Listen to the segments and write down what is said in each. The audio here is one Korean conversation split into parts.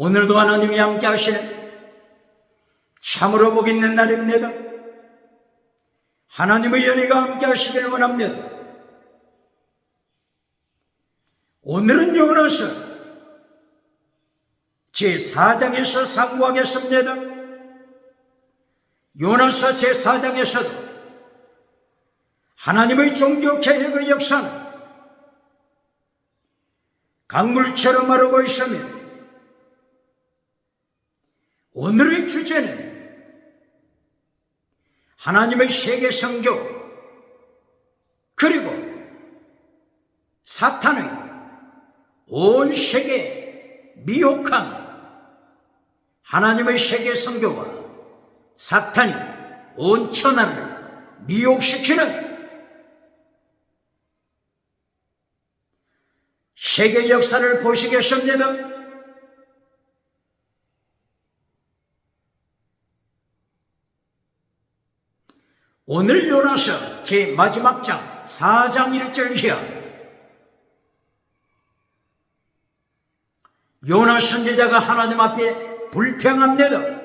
오늘도 하나님이 함께 하시는 참으로 복 있는 날입니다. 하나님의 연희가 함께 하시길 원합니다. 오늘은 요나서 제4장에서 상고하겠습니다. 요나서 제4장에서도 하나님의 종교개혁의 역사는 강물처럼 마르고 있으며, 오늘의 주제는 하나님의 세계 선교 그리고 사탄의 온 세계 미혹한 하나님의 세계 선교와 사탄이 온 천하를 미혹시키는 세계 역사를 보시겠습니다. 오늘 요나서 제 마지막 장 4장 1절 이하, 요나 선지자가 하나님 앞에 불평합니다.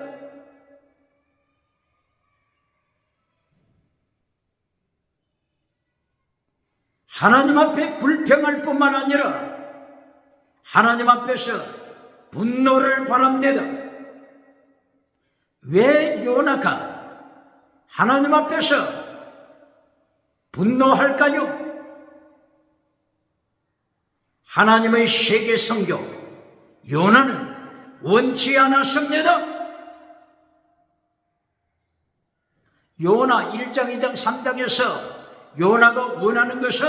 하나님 앞에 불평할 뿐만 아니라 하나님 앞에서 분노를 바랍니다. 왜 요나가 하나님 앞에서 분노할까요? 하나님의 세계 선교 요나는 원치 않았습니다. 요나 1장, 2장, 3장에서 요나가 원하는 것은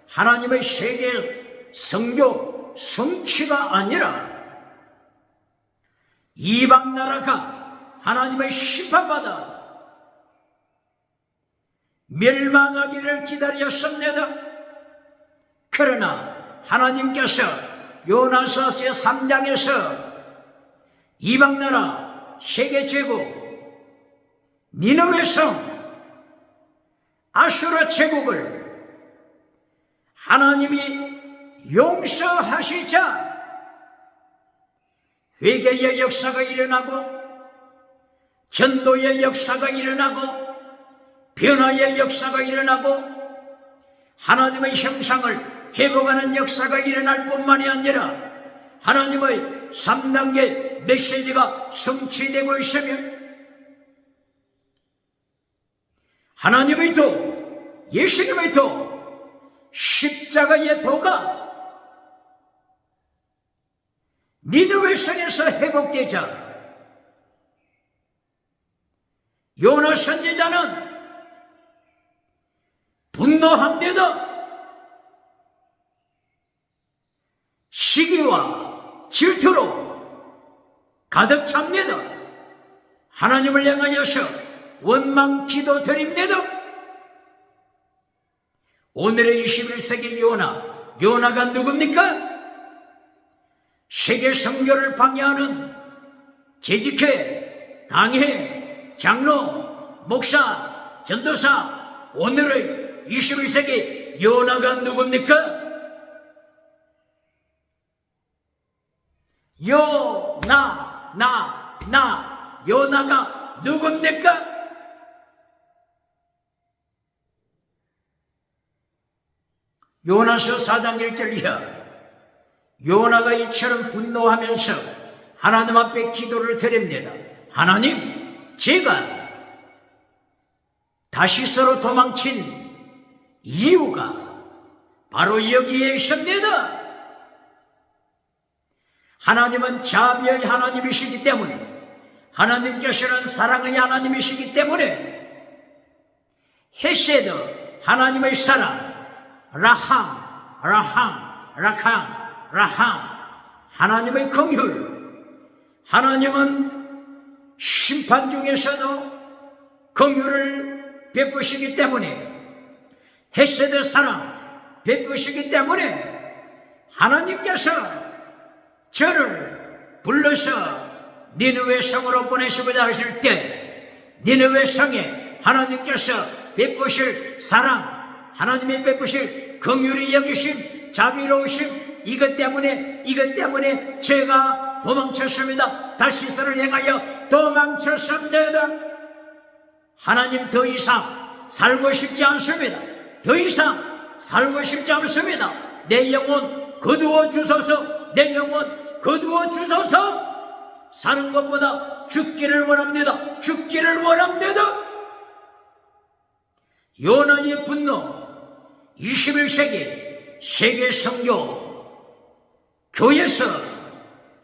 하나님의 세계 선교 성취가 아니라 이방 나라가 하나님의 심판받아 멸망하기를 기다렸습니다. 그러나 하나님께서 요나서 제3장에서 이방 나라 세계 제국 니느웨 성 아수르 제국을 하나님이 용서하시자 회개의 역사가 일어나고 전도의 역사가 일어나고 변화의 역사가 일어나고 하나님의 형상을 회복하는 역사가 일어날 뿐만이 아니라 하나님의 3단계 메시지가 성취되고 있으며 하나님의 도, 예수님의 도, 십자가의 도가 니느웨 성에서 회복되자 요나 선지자는 분노합니다. 시기와 질투로 가득 찹니다. 하나님을 향하여서 원망 기도 드립니다. 오늘의 21세기 요나가 누굽니까? 세계 선교를 방해하는 재직회, 강회, 장로, 목사, 전도사, 오늘의 21세기 요나가 누굽니까? 요나가 누굽니까? 요나서 4장 1절 이하, 요나가 이처럼 분노하면서 하나님 앞에 기도를 드립니다. 하나님, 제가 다시스로 도망친 이유가 바로 여기에 있습니다. 하나님은 자비의 하나님이시기 때문에, 하나님께서는 사랑의 하나님이시기 때문에 헤세드, 하나님의 사랑, 라함, 하나님의 긍휼, 하나님은 심판 중에서도 긍휼을 베푸시기 때문에, 헤세드 사랑 베푸시기 때문에 하나님께서 저를 불러서 니느웨 성으로 보내시고자 하실 때 니느웨 성에 하나님께서 베푸실 사랑, 하나님이 베푸실 긍휼히 여기심, 자비로우심, 이것 때문에 제가 도망쳤습니다. 다시스를 향하여 도망쳤습니다. 하나님 더 이상 살고 싶지 않습니다. 더 이상 살고 싶지 않습니다. 내 영혼 거두어 주소서. 내 영혼 거두어 주소서. 사는 것보다 죽기를 원합니다. 죽기를 원합니다. 요나의 분노. 21세기 세계 선교 교회에서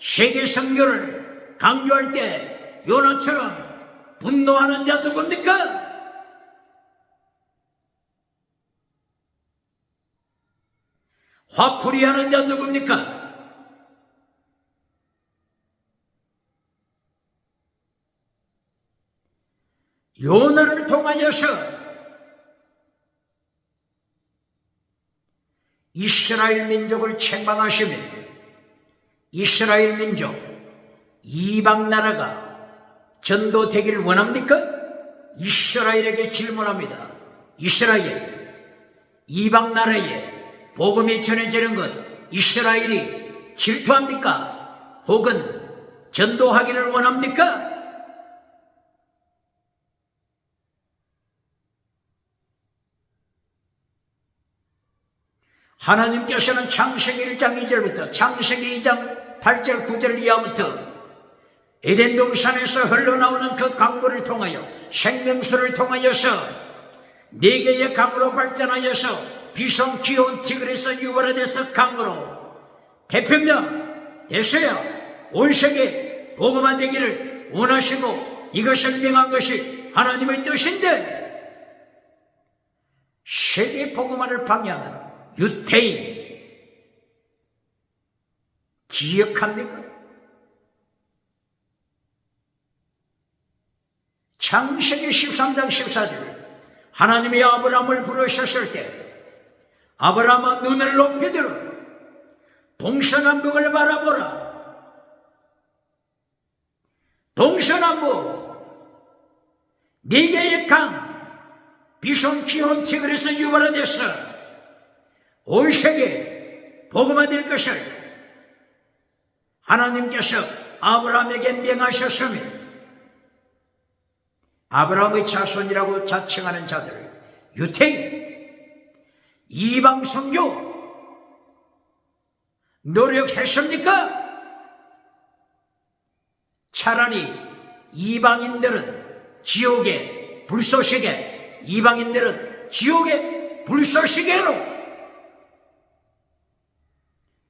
세계 선교를 강조할 때 요나처럼 분노하는 자 누굽니까? 화풀이하는 자 누굽니까? 요나를 통하여서 이스라엘 민족을 책망하시며 이스라엘 민족 이방 나라가 전도되기를 원합니까? 이스라엘에게 질문합니다. 이스라엘 이방 나라에 복음이 전해지는 것 이스라엘이 질투합니까? 혹은 전도하기를 원합니까? 하나님께서는 창세기 1장 2절부터 창세기 2장 8절 9절 이하부터 에덴 동산에서 흘러나오는 그 강물을 통하여 생명수를 통하여서 네 개의 강으로 발전하여서 비손, 기온, 티그리스, 유브라데스 강으로 태평양 에서야 온 세계 복음화되기를 원하시고 이것을 명한 것이 하나님의 뜻인데 세계 복음화를 방해하는 유태인 기억합니까? 창세기 13장 14절 하나님이 아브라함을 부르셨을 때 아브라함아 눈을 높이 들어 동서남북을 바라보라. 동서남북 네 개의 강 비손, 기온, 티그리스, 유브라데스 온 세계 복음화될 것을 하나님께서 아브라함에게 명하셨으며 아브라함의 자손이라고 자칭하는 자들 유태인 이방 선교 노력했습니까? 차라리 이방인들은 지옥의 불쏘시개 이방인들은 지옥의 불쏘시개로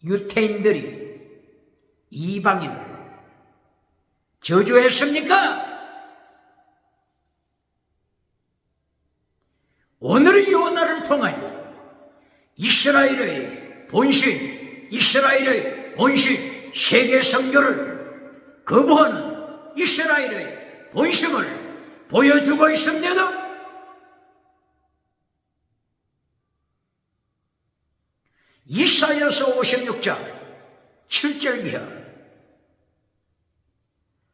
유태인들이 이방인을 저주했습니까? 오늘의 요나를 통하여 이스라엘의 본신 세계 선교를 거부하는 이스라엘의 본심을 보여주고 있습니다. 이사야서 56장 7절 이하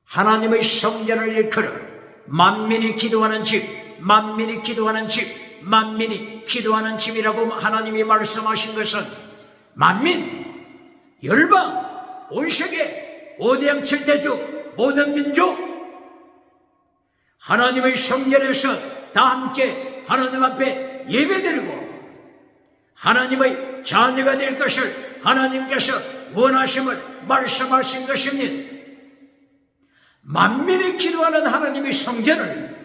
하나님의 성전을 일컬어 만민이 기도하는 집, 만민이 기도하는 집, 만민이 기도하는 집이라고 하나님이 말씀하신 것은 만민, 열방, 온 세계, 5대양 7대주, 모든 민족 하나님의 성전에서 다 함께 하나님 앞에 예배드리고 하나님의 자녀가 될 것을 하나님께서 원하심을 말씀하신 것입니다. 만민이 기도하는 하나님의 성전을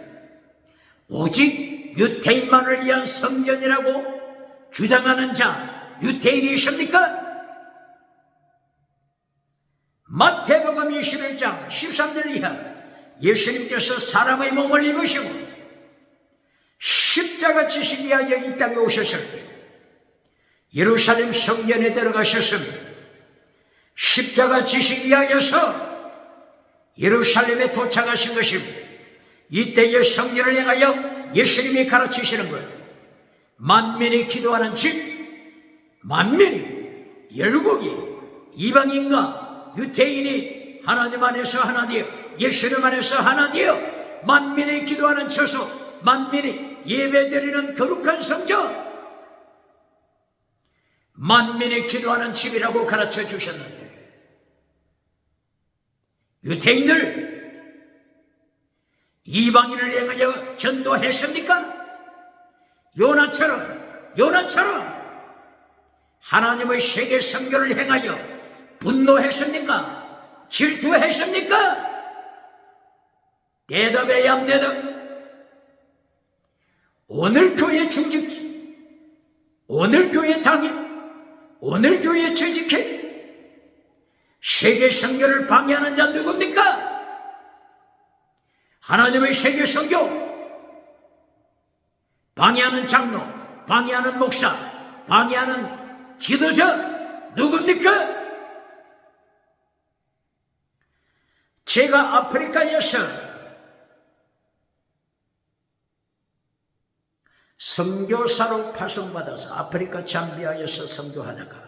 오직 유태인만을 위한 성전이라고 주장하는 자 유태인이 있습니까? 마태복음 21장 13절 이하 예수님께서 사람의 몸을 입으시고 십자가 지시기 위하여 이 땅에 오셨을 때 예루살렘 성전에 들어가셨습니다. 십자가 지시기 위하여서 예루살렘에 도착하신 것입니다. 이때의 성전을 향하여 예수님이 가르치시는 거예요. 만민이 기도하는 집, 만민이 열국이 이방인과 유태인이 하나님 안에서 하나 되어 예수님 안에서 하나 되어 만민이 기도하는 처소, 만민이 예배드리는 거룩한 성전, 만민이 기도하는 집이라고 가르쳐 주셨는데 유대인들 이방인을 향하여 전도했습니까? 요나처럼 하나님의 세계 선교를 행하여 분노했습니까? 질투했습니까? 대답해야 합니다. 오늘 교회 중직기, 오늘 교회 당일, 오늘 교회 재직회, 세계 선교를 방해하는 자 누굽니까? 하나님의 세계 선교 방해하는 장로, 방해하는 목사, 방해하는 지도자 누굽니까? 제가 아프리카에서 선교사로 파송받아서 아프리카 잠비아에서 선교하다가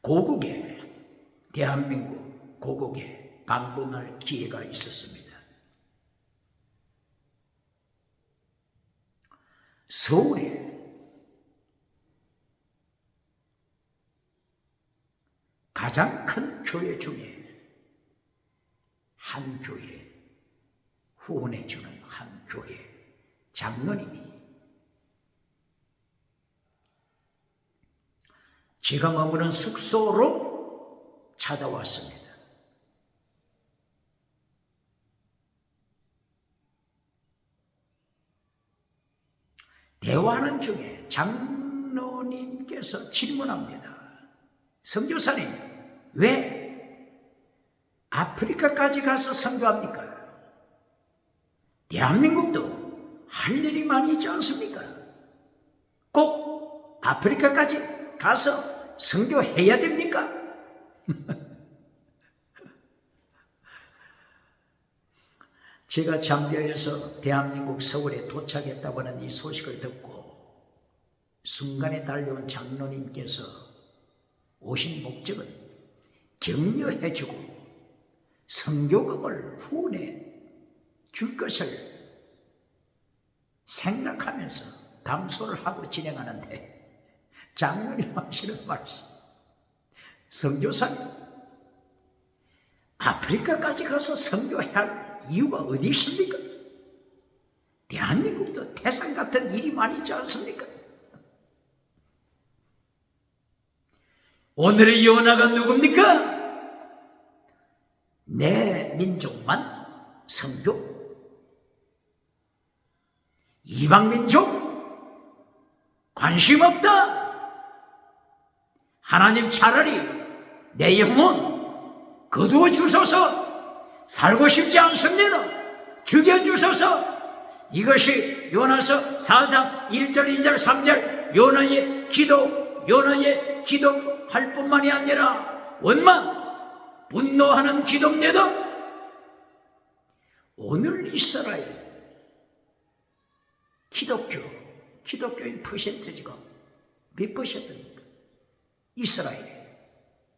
고국에, 대한민국 고국에 방문할 기회가 있었습니다. 서울에 가장 큰 교회 중에 한 교회, 후원해주는 한 교회 장로님이 제가 머무는 숙소로 찾아왔습니다. 대화하는 중에 장로님께서 질문합니다. 선교사님, 왜 아프리카까지 가서 선교합니까? 대한민국도 할 일이 많이 있지 않습니까? 꼭 아프리카까지 가서 선교해야 됩니까? 제가 잠비아에서 대한민국 서울에 도착했다고 하는 이 소식을 듣고 순간에 달려온 장로님께서 오신 목적은 격려해주고 선교금을 후원해 줄 것을 생각하면서 담소를 하고 진행하는데 장로님 하시는 말씀, 선교사님, 아프리카까지 가서 선교해야 할 이유가 어디 있습니까? 대한민국도 태산 같은 일이 많이 있지 않습니까? 오늘의 요나가 누굽니까? 내 민족만 선교? 이방 민족? 관심 없다? 하나님 차라리 내 영혼 거두어 주소서. 살고 싶지 않습니다. 죽여주소서. 이것이 요나서 4장 1절 2절 3절 요나의 기도할 뿐만이 아니라 원망 분노하는 기도입니다. 오늘 이스라엘 기독교인 퍼센트지가 몇 퍼센트입니까? 이스라엘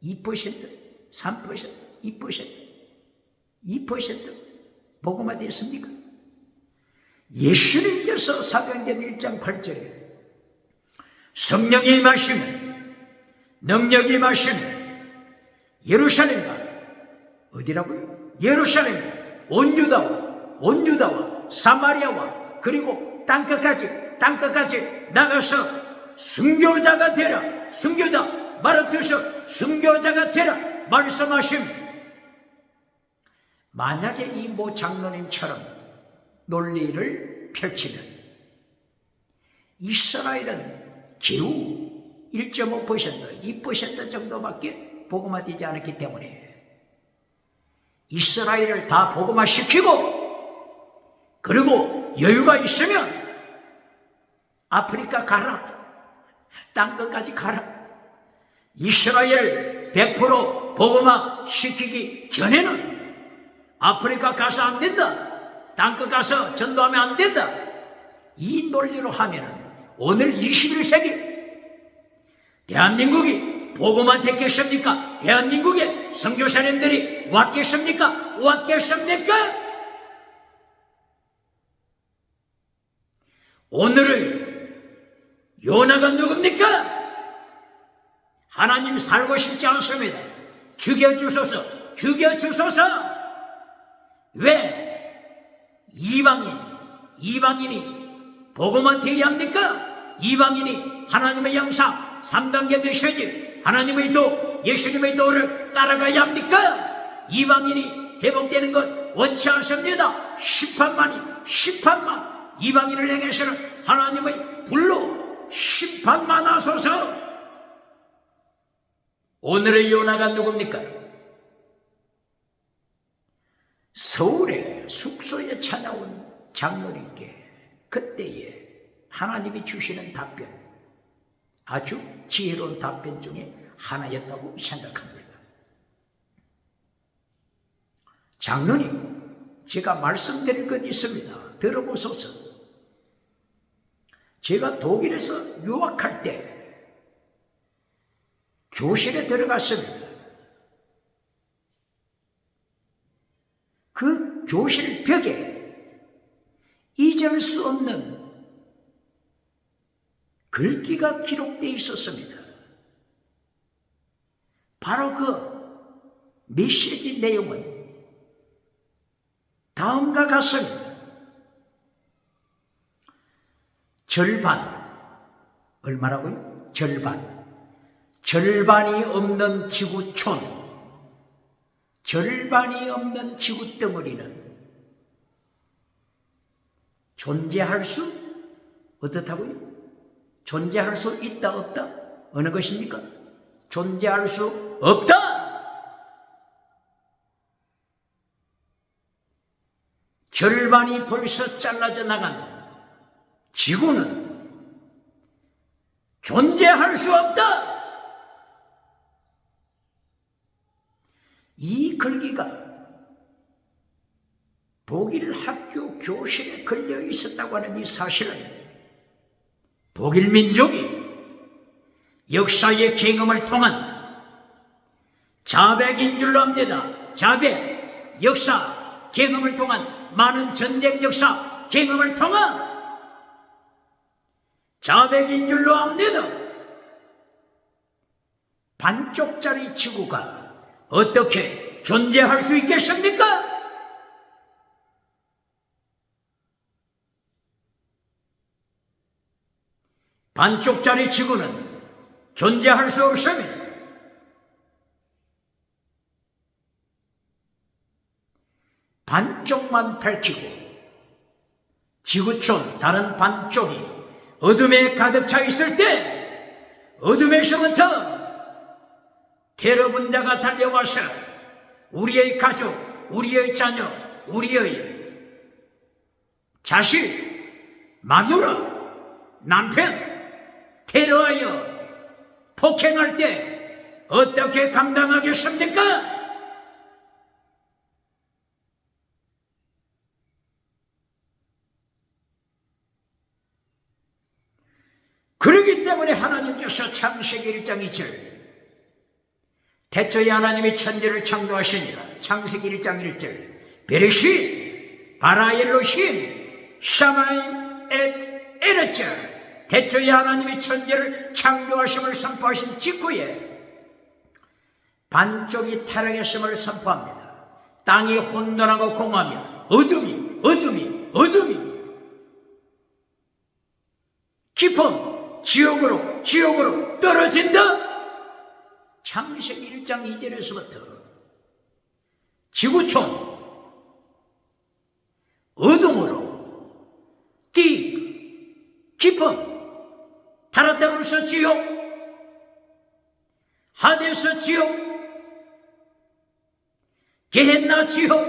2%, 3%, 2% 복음화 되었습니까? 예수님께서 사도행전 1장 8절에 성령이 임하시면 능력이 임하시면 예루살렘과 어디라고요? 예루살렘과 온 유다와 사마리아와 그리고 땅끝까지 나가서 순교자가 되라. 순교자 마르투서 순교자가 되라 말씀하심. 만약에 이 모 장로님처럼 논리를 펼치면 이스라엘은 겨우 1.5%, 2% 정도밖에 복음화되지 않았기 때문에 이스라엘을 다 복음화시키고 그리고 여유가 있으면 아프리카 가라. 땅끝까지 가라. 이스라엘 100% 복음화시키기 전에는 아프리카 가서 안 된다. 땅끝 가서 전도하면 안 된다. 이 논리로 하면 오늘 21세기 대한민국이 복음화 됐겠습니까? 대한민국에 선교사님들이 왔겠습니까? 오늘의 요나가 누굽니까? 하나님 살고 싶지 않습니다. 죽여주소서, 죽여주소서. 왜 이방인이 복음만 대의합니까? 이방인이 하나님의 영상 3단계 메시지, 하나님의 도, 예수님의 도를 따라가야 합니까? 이방인이 회복되는 것 원치 않습니다. 10만 이방인을 향해서는 하나님의 불로 심판만 하소서. 오늘의 요나가 누굽니까? 서울의 숙소에 찾아온 장로님께 그때에 하나님이 주시는 답변, 아주 지혜로운 답변 중에 하나였다고 생각합니다. 장로님, 제가 말씀드릴 것 있습니다. 들어보소서. 제가 독일에서 유학할 때 교실에 들어갔습니다. 그 교실 벽에 잊을 수 없는 글귀가 기록되어 있었습니다. 바로 그 메시지 내용은 다음과 같습니다. 절반, 얼마라고요? 절반이 없는 지구촌, 절반이 없는 지구덩어리는 존재할 수 어떻다고요? 존재할 수 있다 없다? 어느 것입니까? 존재할 수 없다! 절반이 벌써 잘라져 나간 지구는 존재할 수 없다! 이 글귀가 독일 학교 교실에 걸려 있었다고 하는 이 사실은 독일 민족이 역사의 경험을 통한 자백인 줄로 압니다. 자백, 역사, 경험을 통한 많은 전쟁 역사, 경험을 통한 자백인 줄로 압니다. 반쪽짜리 지구가 어떻게 존재할 수 있겠습니까? 반쪽짜리 지구는 존재할 수 없습니다. 반쪽만 밝히고 지구촌 다른 반쪽이 어둠에 가득 차 있을 때 어둠에서부터 테러 분자가 달려와서 우리의 가족, 우리의 자녀, 우리의 자식, 마누라, 남편 테러하여 폭행할 때 어떻게 감당하겠습니까? 그렇기 때문에 하나님께서 창세기 1장 2절 태초에 하나님이 천지를 창조하시니라. 창세기 1장 1절 베레쉿 바라 엘로힘 샤마임 엣 에르자. 태초에 하나님이 천지를 창조하심을 선포하신 직후에 반쪽이 타락했음을 선포합니다. 땅이 혼돈하고 공허하며 어둠이 깊은 지옥으로 떨어진다. 창세기 1장 2절에서부터 지구촌 어둠으로 깊은 타르타루스 지옥, 하데스 지옥, 게헨나 지옥,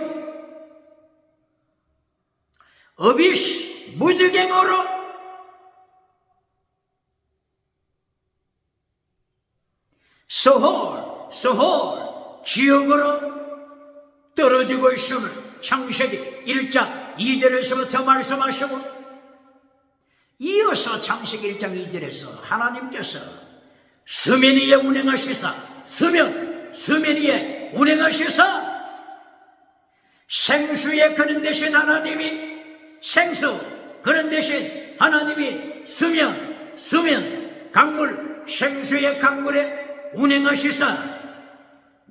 어비시 무지갱으로 소홀 지옥으로 떨어지고 있음을 창세기 1장 2절에서부터 말씀하시고 이어서 창세기 1장 2절에서 하나님께서 수면 위에 운행하시사 수면 위에 운행하시사 생수에 그런 대신 하나님이 생수 그런 대신 하나님이 수면 강물 생수의 강물에 운행하시사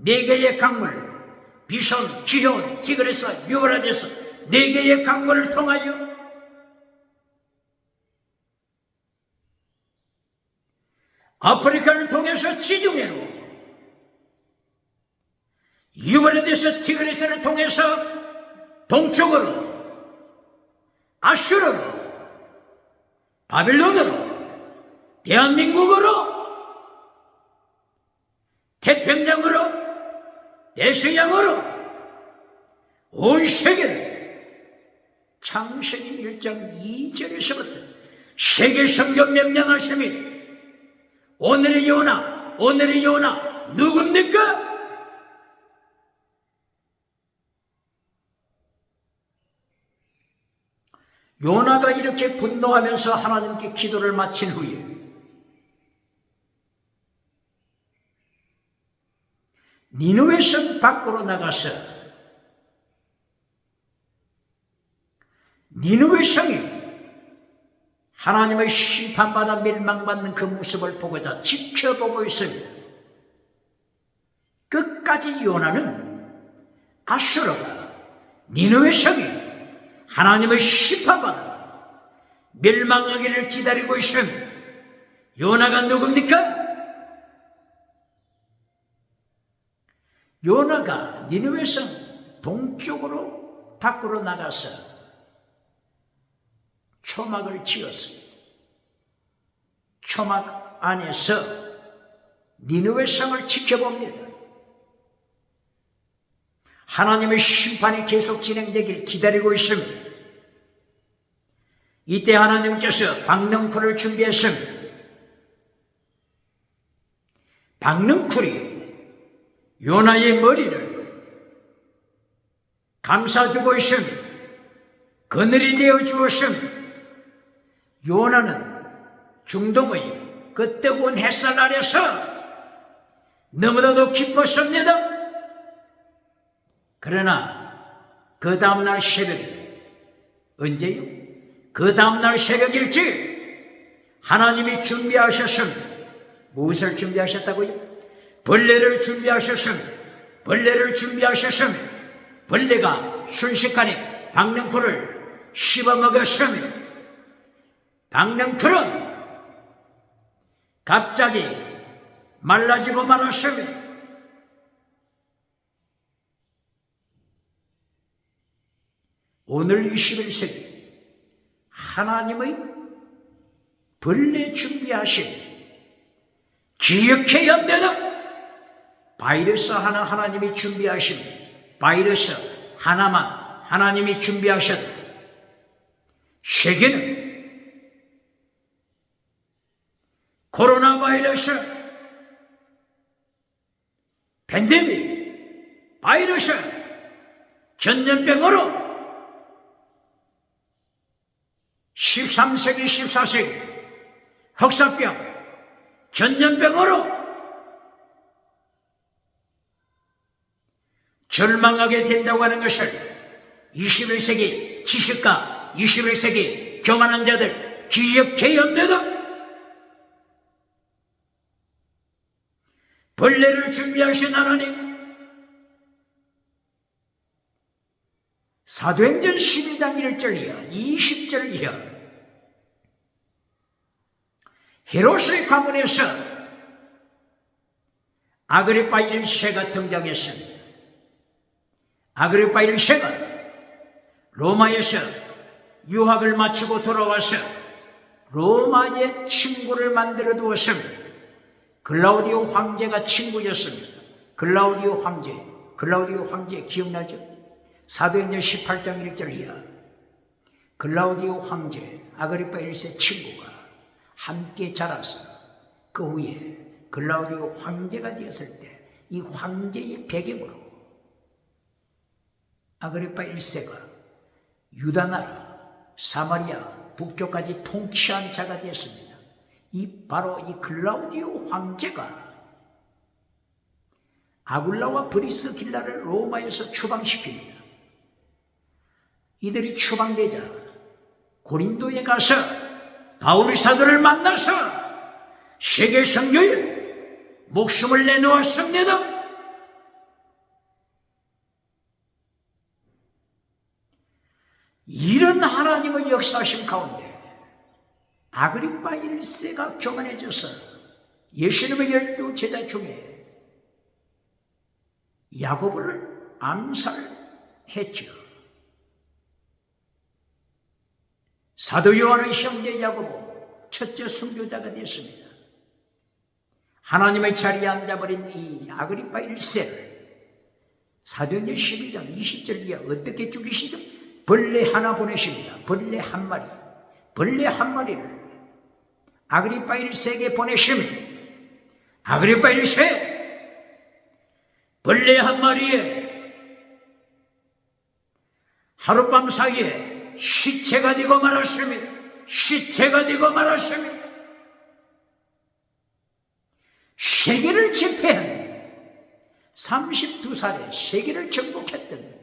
네 개의 강물, 비손, 기온, 티그레스, 유브라데스, 네 개의 강물을 통하여 아프리카를 통해서 지중해로, 유브라데스, 티그레스를 통해서 동쪽으로, 아슈르로, 바빌론으로, 대한민국으로, 태평양으로, 대서양으로 온 세계를 창세기 1장 2절에서부터 세계 성경 명령하십니다. 오늘의 요나, 오늘의 요나 누굽니까? 요나가 이렇게 분노하면서 하나님께 기도를 마친 후에 니느웨 성 밖으로 나가서 니느웨 성이 하나님의 심판받아 멸망받는 그 모습을 보고자 지켜보고 있습니다. 끝까지 요나는 아수르가 니느웨 성이 하나님의 심판받아 멸망하기를 기다리고 있습니다. 요나가 누굽니까? 요나가 니느웨 성 동쪽으로 밖으로 나가서 초막을 지었습니다. 초막 안에서 니느웨 성을 지켜봅니다. 하나님의 심판이 계속 진행되길 기다리고 있습니다. 이때 하나님께서 박넝쿨을 준비했습니다. 박넝쿨이 요나의 머리를 감싸주고 있습니다. 그늘이 되어 주었습니다. 요나는 중동의 그 뜨거운 햇살 아래서 너무나도 기뻤습니다. 그러나 그 다음날 새벽에, 언제요? 그 다음날 새벽일지 하나님이 준비하셨습니다. 무엇을 준비하셨다고요? 벌레를 준비하셨습니다. 벌레를 준비하셨습니다. 벌레가 순식간에 박넝쿨을 씹어먹었습니다. 박넝쿨은 갑자기 말라지고 말았습니다. 오늘 21세기 하나님의 벌레 준비하신 기억해야 되는 바이러스 하나 하나님이 준비하신 바이러스 하나만 하나님이 준비하셨다. 세계는 코로나 바이러스, 팬데믹, 바이러스, 전염병으로 13세기, 14세기 흑사병, 전염병으로 절망하게 된다고 하는 것을 21세기 지식가, 21세기 교만한 자들 기억해야 합니다. 벌레를 준비하신 하나님, 사도행전 12장 1절 이하 20절 이하 헤롯의 가문에서 아그리파 1세가 등장했습니다. 아그리파 1세가 로마에서 유학을 마치고 돌아와서 로마의 친구를 만들어 두었습니다. 글라우디오 황제가 친구였습니다. 글라우디오 황제 기억나죠? 사도행전 18장 1절 이하 글라우디오 황제 아그리파 1세 친구가 함께 자라서 그 후에 글라우디오 황제가 되었을 때 이 황제의 배경으로 아그리파 1세가 유다나라, 사마리아, 북쪽까지 통치한 자가 되었습니다. 바로 이 글라우디오 황제가 아굴라와 브리스길라를 로마에서 추방시킵니다. 이들이 추방되자 고린도에 가서 바울 사도를 만나서 세계 선교에 목숨을 내놓았습니다. 놀라운 역사심 가운데 아그리파 1세가 교만해져서 예수님의 12 제자 중에 야고보를 암살했죠. 사도 요한의 형제 야고보 첫째 순교자가 됐습니다. 하나님의 자리에 앉아버린 이 아그리파 1세를 사도행전 12장 20절 이하 어떻게 죽이시죠? 벌레 하나 보내십니다. 벌레 한 마리. 벌레 한 마리를 아그리파 1세에게 보내십니다. 아그리파 1세 벌레 한 마리에 하룻밤 사이에 시체가 되고 말았습니다. 시체가 되고 말았습니다. 세계를 제패한 32살에 세계를 정복했던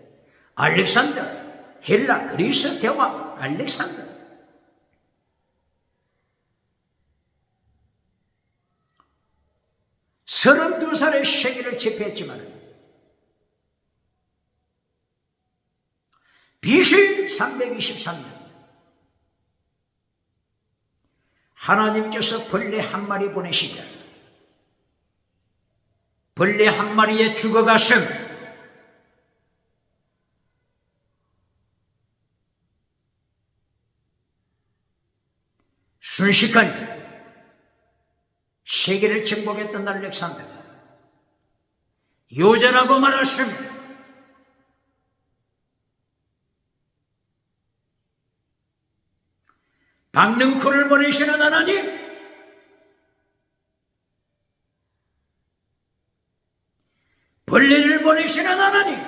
알렉산더, 헬라 그리스 대왕 알렉산더. 32살에 세계를 제패했지만 BC 323년 하나님께서 벌레 한 마리 보내시자 벌레 한 마리에 죽어갔음. 순식간에 세계를 정복했던 알렉산더가 요절하고 말았습니다. 박능쿨을 보내시는 하나님, 벌레를 보내시는 하나님,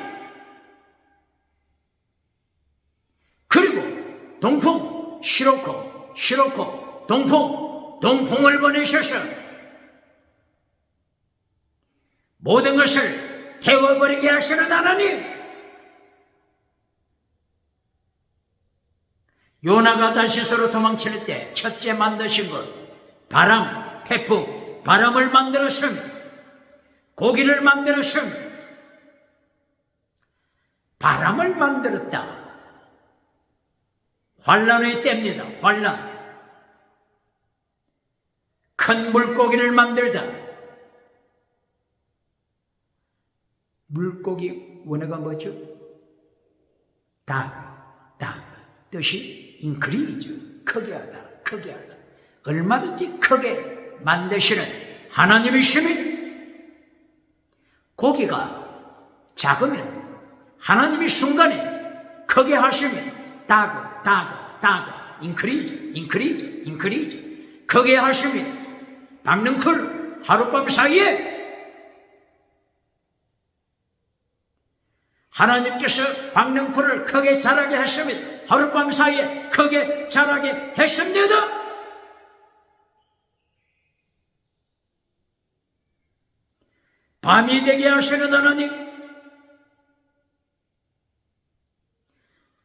그리고 동풍, 시로코, 동풍을 보내셔서 모든 것을 태워버리게 하시는 하나님. 요나가 다시스로 도망칠 때 첫째 만드신 것, 바람, 태풍, 바람을 만들었음, 고기를 만들었음, 바람을 만들었다. 환란의 때입니다. 환란. 큰 물고기를 만들다. 물고기 원어가 뭐죠? 닭. 뜻이 인크리즈, 크게 하다. 얼마든지 크게 만드시는 하나님이십니다. 고기가 작으면 하나님이 순간에 크게 하시면 다그, 인크리즈 크게 하시면 박능쿨 하룻밤 사이에 하나님께서 박능쿨을 크게 자라게 하십니다. 하룻밤 사이에 크게 자라게 했습니다. 밤이 되게 하시는 하나님,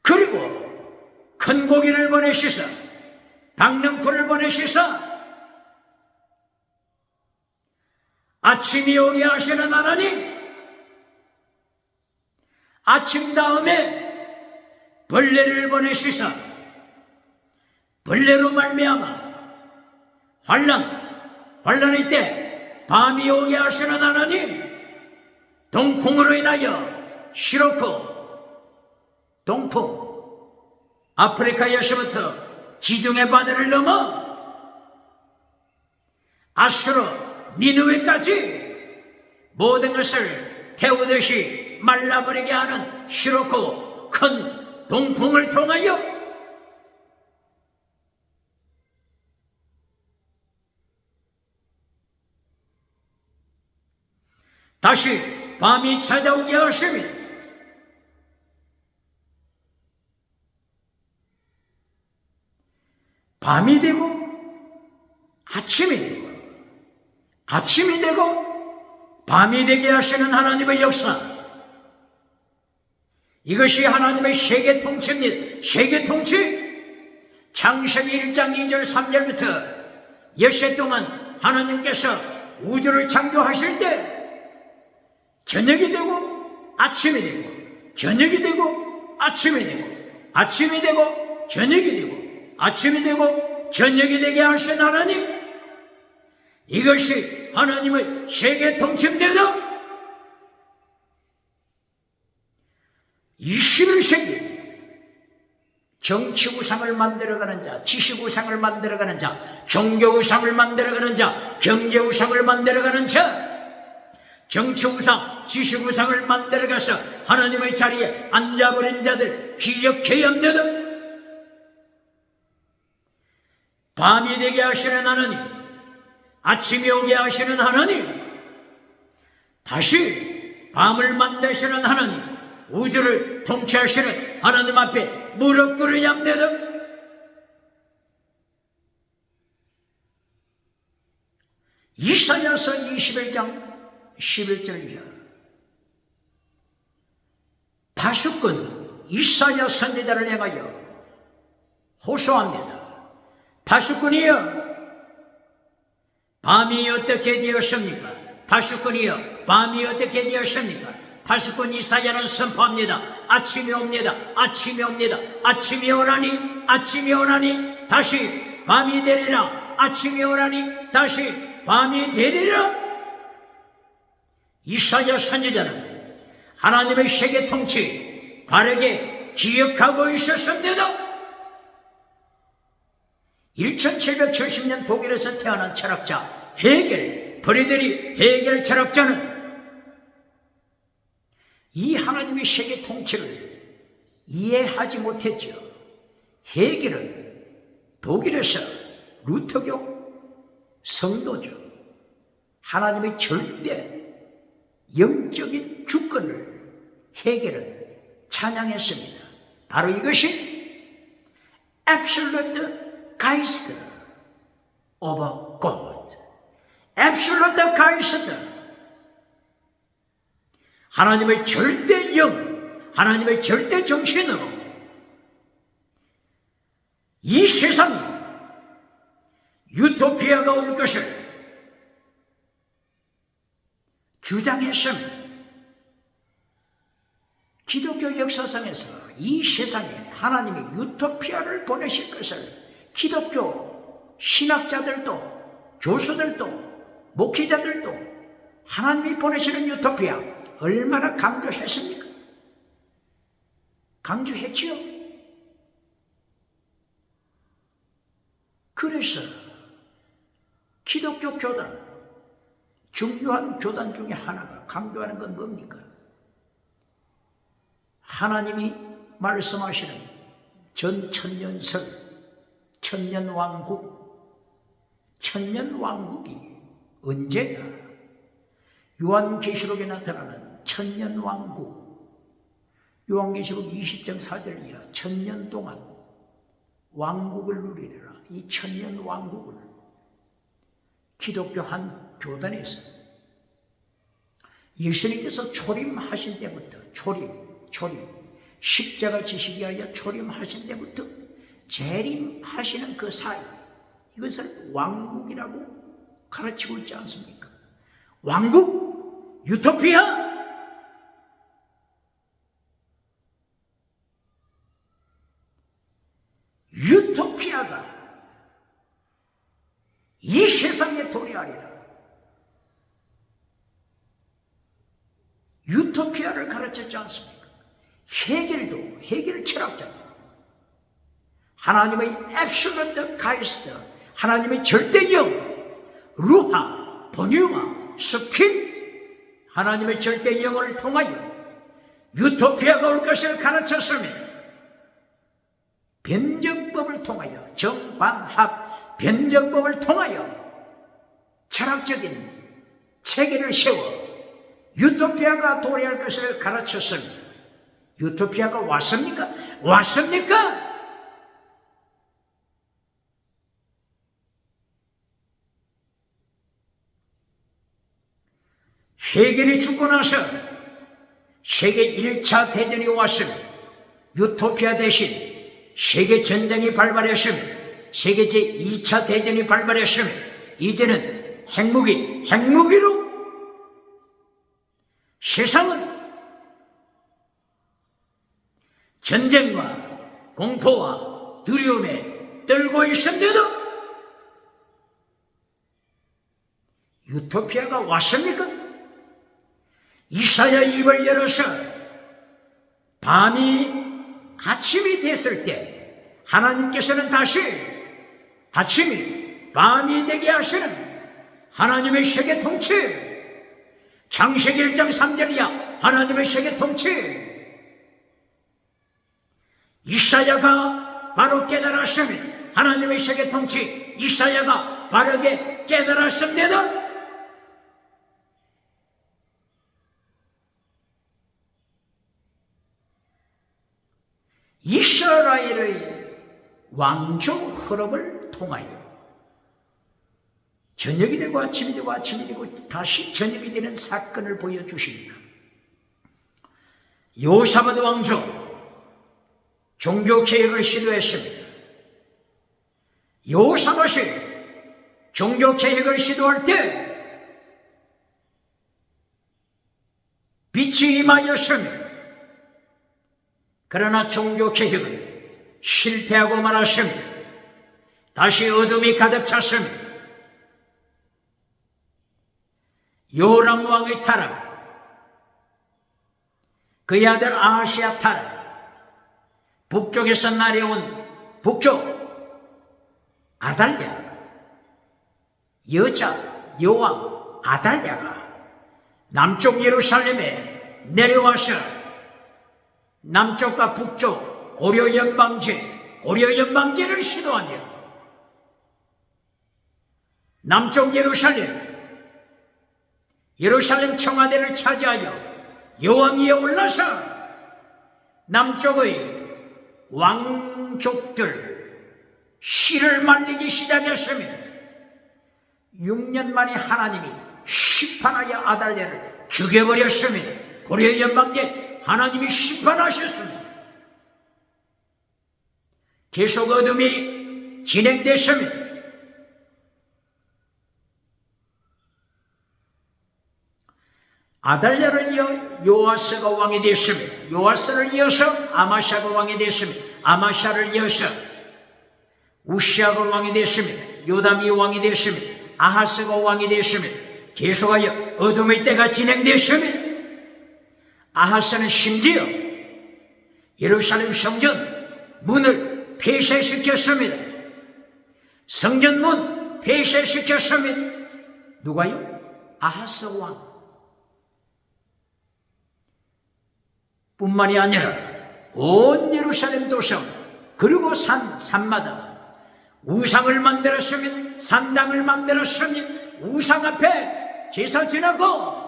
그리고 큰 고기를 보내시사 박능쿨을 보내시사 아침이 오게 하시는 하나님, 아침 다음에 벌레를 보내시사 벌레로 말미암아 환란의 때 밤이 오게 하시는 하나님, 동풍으로 인하여 시로코, 동풍, 아프리카에서부터 지중해 바다를 넘어 아수르, 니느웨까지 모든 것을 태우듯이 말라버리게 하는 시로코 큰 동풍을 통하여 다시 밤이 찾아오게 하십니다. 밤이 되고 아침이 되고 밤이 되게 하시는 하나님의 역사, 이것이 하나님의 세계 통치입니다. 세계 통치. 창세기 1장 2절 3절부터 엿새 동안 하나님께서 우주를 창조하실 때 저녁이 되고 아침이 되고, 저녁이 되고 아침이 되고, 아침이 되고 저녁이 되고 아침이 되고 저녁이 되게 하신 하나님, 이것이 하나님의 세계 통치입니다. 21세기 정치 우상을 만들어가는 자, 지식 우상을 만들어가는 자, 종교 우상을 만들어가는 자, 경제 우상을 만들어가는 자, 정치 우상, 지식 우상을 만들어가서 하나님의 자리에 앉아버린 자들 기억해야 합니다. 밤이 되게 하시는 하나님, 아침이 오게 하시는 하나님, 다시 밤을 만드시는 하나님, 우주를 통치하시는 하나님 앞에 무릎 꿇어야 합니다. 이사야서 21장 11절 이하, 파수꾼 이사야 선지자를 향하여 호소합니다. 파수꾼이여, 밤이 어떻게 되었습니까? 파수꾼이여, 밤이 어떻게 되었습니까? 파수꾼 이사야는 선포합니다. 아침이 옵니다. 아침이 옵니다. 아침이 오라니, 아침이 오라니 다시 밤이 되리라. 아침이 오라니 다시 밤이 되리라. 이사야 선지자는 하나님의 세계 통치 바르게 기억하고 있었습니다. 1770년 독일에서 태어난 철학자 헤겔, 프리드리히 헤겔 철학자는 이 하나님의 세계 통치를 이해하지 못했죠. 헤겔은 독일에서 루터교 성도죠. 하나님의 절대 영적인 주권을 헤겔은 찬양했습니다. 바로 이것이 Absolute Geist of God, Absolute Geist, 하나님의 절대 영, 하나님의 절대 정신으로 이 세상이 유토피아가 올 것을 주장했습니다. 기독교 역사상에서 이 세상에 하나님이 유토피아를 보내실 것을 기독교 신학자들도 교수들도 목회자들도 하나님이 보내시는 유토피아 얼마나 강조했습니까? 강조했지요. 그래서 기독교 교단, 중요한 교단 중에 하나가 강조하는 건 뭡니까? 하나님이 말씀하시는 전천년설, 천년왕국, 천년왕국이 언제가 요한계시록에 나타나는 천년왕국, 요한계시록 20장 4절 이하 천년 동안 왕국을 누리리라. 이 천년왕국을 기독교 한 교단에서 예수님께서 초림하신 때부터 초림 십자가 지시기 위하여 초림하신 때부터 재림하시는 그 사이, 이것을 왕국이라고 가르치고 있지 않습니까? 왕국, 유토피아. 유토피아가 이 세상에 도래하리라. 유토피아를 가르쳤지 않습니까? 헤겔 철학자도 하나님의 앱솔루트 가이스트, 하나님의 절대 영, 루하, 보뉴마, 스핀, 하나님의 절대 영을 통하여 유토피아가 올 것을 가르쳤습니다. 변정법을 통하여, 정반합 변정법을 통하여 철학적인 체계를 세워 유토피아가 도래할 것을 가르쳤습니다. 유토피아가 왔습니까? 왔습니까? 헤겔이 죽고 나서 세계 1차 대전이 왔으면 유토피아 대신 세계 전쟁이 발발했으면, 세계 제2차 대전이 발발했으면 이제는 핵무기로 세상은 전쟁과 공포와 두려움에 떨고 있습니다. 유토피아가 왔습니까? 이사야 입을 열어서 아침이 됐을 때 하나님께서는 다시 아침이 밤이 되게 하시는 하나님의 세계 통치, 창세기 1장 3절이야 하나님의 세계 통치. 이사야가 바로 깨달았으면 하나님의 세계 통치, 이사야가 바르게 깨달았습니다. 이스라엘의 왕조 흐름을 통하여 저녁이 되고 아침이 되고 아침이 되고 다시 저녁이 되는 사건을 보여주십니다. 요사밧 왕조 종교개혁을 시도했습니다. 요사밧이 종교개혁을 시도할 때 빛이 임하였습니다. 그러나 종교개혁은 실패하고 말았습니다. 다시 어둠이 가득 찼습니다. 요람 왕의 타락, 그의 아들 아하시아 타락, 북쪽에서 내려온 북쪽 아달랴, 여자 여왕 아달랴가 남쪽 예루살렘에 내려와서 남쪽과 북쪽 고려 연방제를 시도하며 남쪽 예루살렘 청와대를 차지하여 여왕 위에 올라서 남쪽의 왕족들 씨를 말리기 시작했습니다. 6년 만에 하나님이 심판하여 아달랴를 죽여버렸습니다. 고려 연방제 하나님이 심판하셨습니다. 계속 어둠이 진행됐습니다. 아달랴를 이어 요아스가 왕이 되었습니다. 요아스를 이어서 아마샤가 왕이 되었습니다. 아마샤를 이어서 우시아가 왕이 되었습니다. 요담이 왕이 되었습니다. 아하스가 왕이 되었습니다. 계속하여 어둠의 때가 진행되었습니다. 아하스는 심지어 예루살렘 성전 문을 폐쇄시켰습니다. 성전문 폐쇄시켰습니다. 누가요? 아하스 왕. 뿐만이 아니라 온 예루살렘 도성 그리고 산마다 우상을 만들었습니다. 산당을 만들었습니다. 우상 앞에 제사 지내고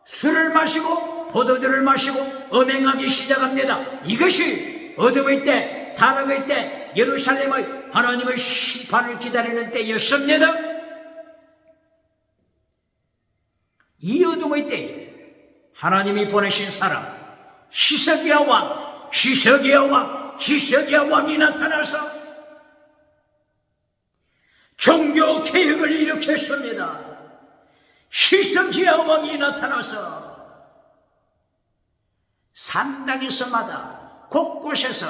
술을 마시고 포도주를 마시고 음행하기 시작합니다. 이것이 어둠의 때, 타락의 때, 예루살렘의 하나님의 심판을 기다리는 때였습니다. 이 어둠의 때에 하나님이 보내신 사람 히스기야 왕이 나타나서 종교 개혁을 일으켰습니다. 히스기야 왕이 나타나서 산당에서마다 곳곳에서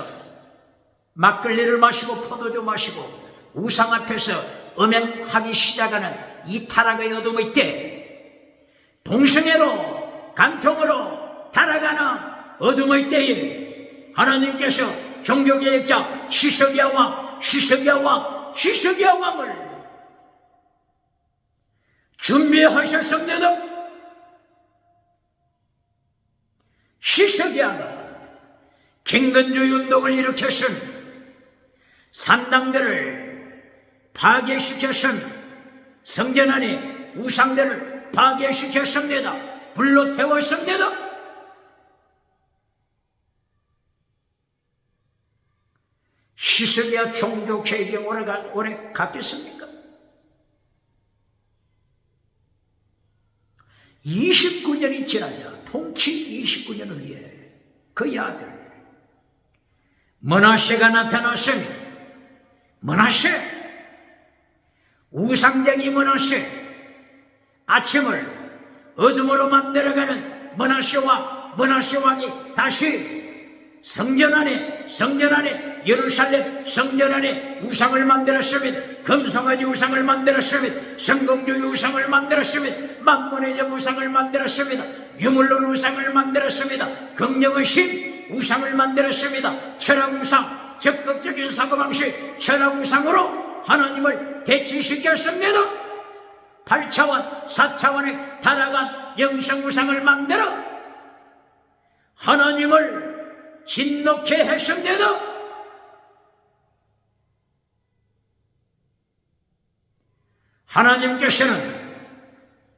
막걸리를 마시고 포도주 마시고 우상 앞에서 음행하기 시작하는 이 타락의 어둠의 때, 동성애로 간통으로 타락하는 어둠의 때에 하나님께서 종교개혁자 히스기야 왕을 준비하셨습니다. 히스기야가 경건주의 운동을 일으켰습니다. 산당들을 파괴시켰습니다. 성전 안에 우상들을 파괴시켰습니다. 불로 태웠습니다. 히스기야 종교개혁이 오래 갔겠습니까? 29년이 지나자 통치 29년 후에 그의 아들 므낫세가 나타났습니다. 므낫세, 우상쟁이 므낫세, 아침을 어둠으로 만들어가는 므낫세 왕이 다시 성전 안에 예루살렘 성전 안에 우상을 만들었으면 금송아지 우상을 만들었으면 성공주의 우상을 만들었으면 만몬의 점 우상을 만들었습니다. 유물론 우상을 만들었습니다. 긍정의 신 우상을 만들었습니다. 철학 우상, 적극적인 사고방식 철학 우상으로 하나님을 대치시켰습니다. 8차원, 4차원에 달아간 영성 우상을 만들어 하나님을 진노케 했습니다. 하나님께서는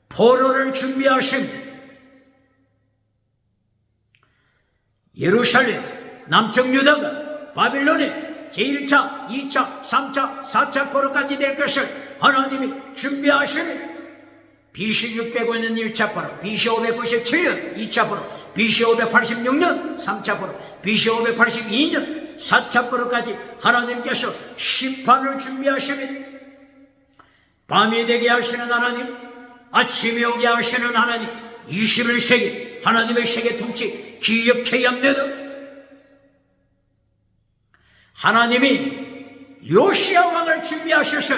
포로를 준비하신 예루살렘, 남쪽 유다가 바빌론에 제1차, 2차, 3차, 4차 포로까지 될 것을 하나님이 준비하시는 BC 605년 1차 포로, BC 597년 2차 포로, BC 586년 3차 포로, BC 582년 4차 포로까지 하나님께서 심판을 준비하십니다. 밤이 되게 하시는 하나님, 아침이 오게 하시는 하나님, 21세기 하나님의 세계 통치 기억해야 합니다. 하나님이 요시야 왕을 준비하셔서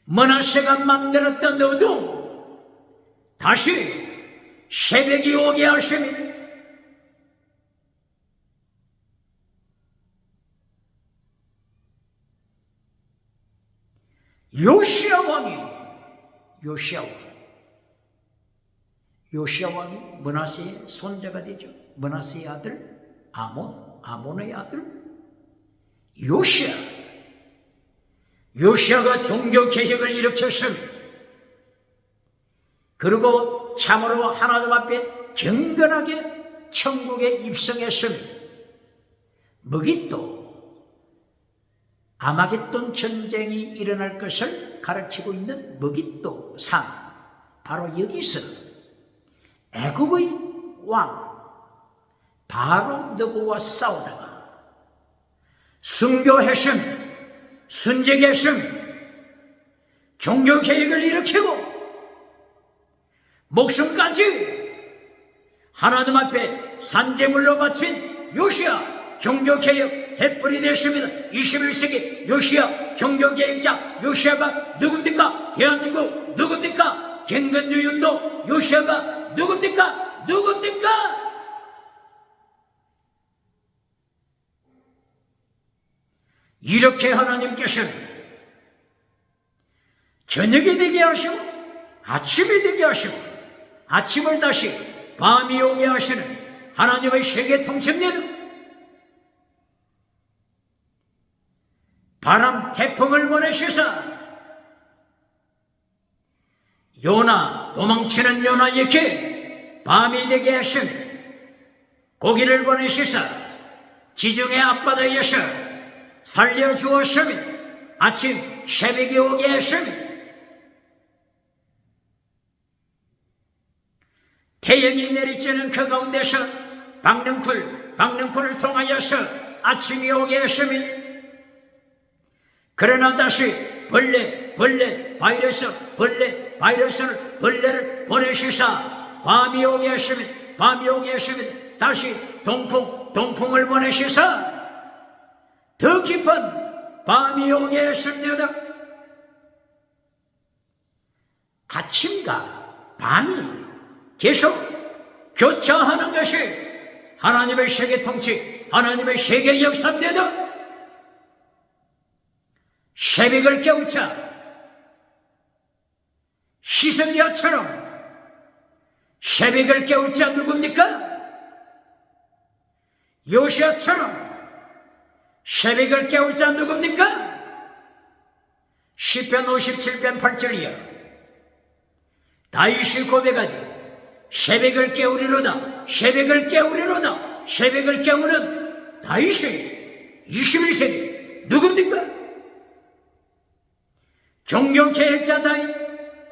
므낫세가 만들었던 어둠 다시 새벽이 오게 하십니다. 요시야 왕이 므낫세의 손자가 되죠. 므낫세의 아들 아몬의 아들 요시야가 종교개혁을 일으켰습니다. 그리고 참으로 하나님 앞에 경건하게 천국에 입성했습니다. 머깃도 아마겟돈 전쟁이 일어날 것을 가르치고 있는 머깃도 산, 바로 여기서 애국의 왕 바로 느고와 싸우다가 순교했음, 순직했음, 종교개혁을 일으키고 목숨까지 하나님 앞에 산제물로 바친 요시야 종교개혁 햇불이 됐습니다. 21세기 요시야 종교개혁자 요시야가 누굽니까? 대한민국 누굽니까? 경건주의 운동 요시야가 누굽니까? 이렇게 하나님께서는 저녁이 되게 하시고 아침이 되게 하시고 아침을 다시 밤이 오게 하시는 하나님의 세계 통치입니다. 바람 태풍을 보내시사 요나 도망치는 요나에게 밤이 되게 하신 고기를 보내시사 지중해 앞바다에서 살려주었으며 아침 새벽이 오게 했으며 태양이 내리쬐는 그 가운데서 박능쿨을 통하여서 아침이 오게 했으며 그러나 다시 벌레를 보내시사 밤이 오게 했으면 다시 동풍을 보내시사 더 깊은 밤이 오게 했습니다. 아침과 밤이 계속 교차하는 것이 하나님의 세계 통치, 하나님의 세계 역사입니다. 새벽을 깨우자 히스기야처럼 새벽을 깨우자 누굽니까? 요시야처럼 새벽을 깨우자 누굽니까? 시편 57편 8절이야. 다윗이 고백하니 새벽을 깨우리로다. 새벽을 깨우는 다윗이 21세기 누굽니까? 종교개혁자 다윗,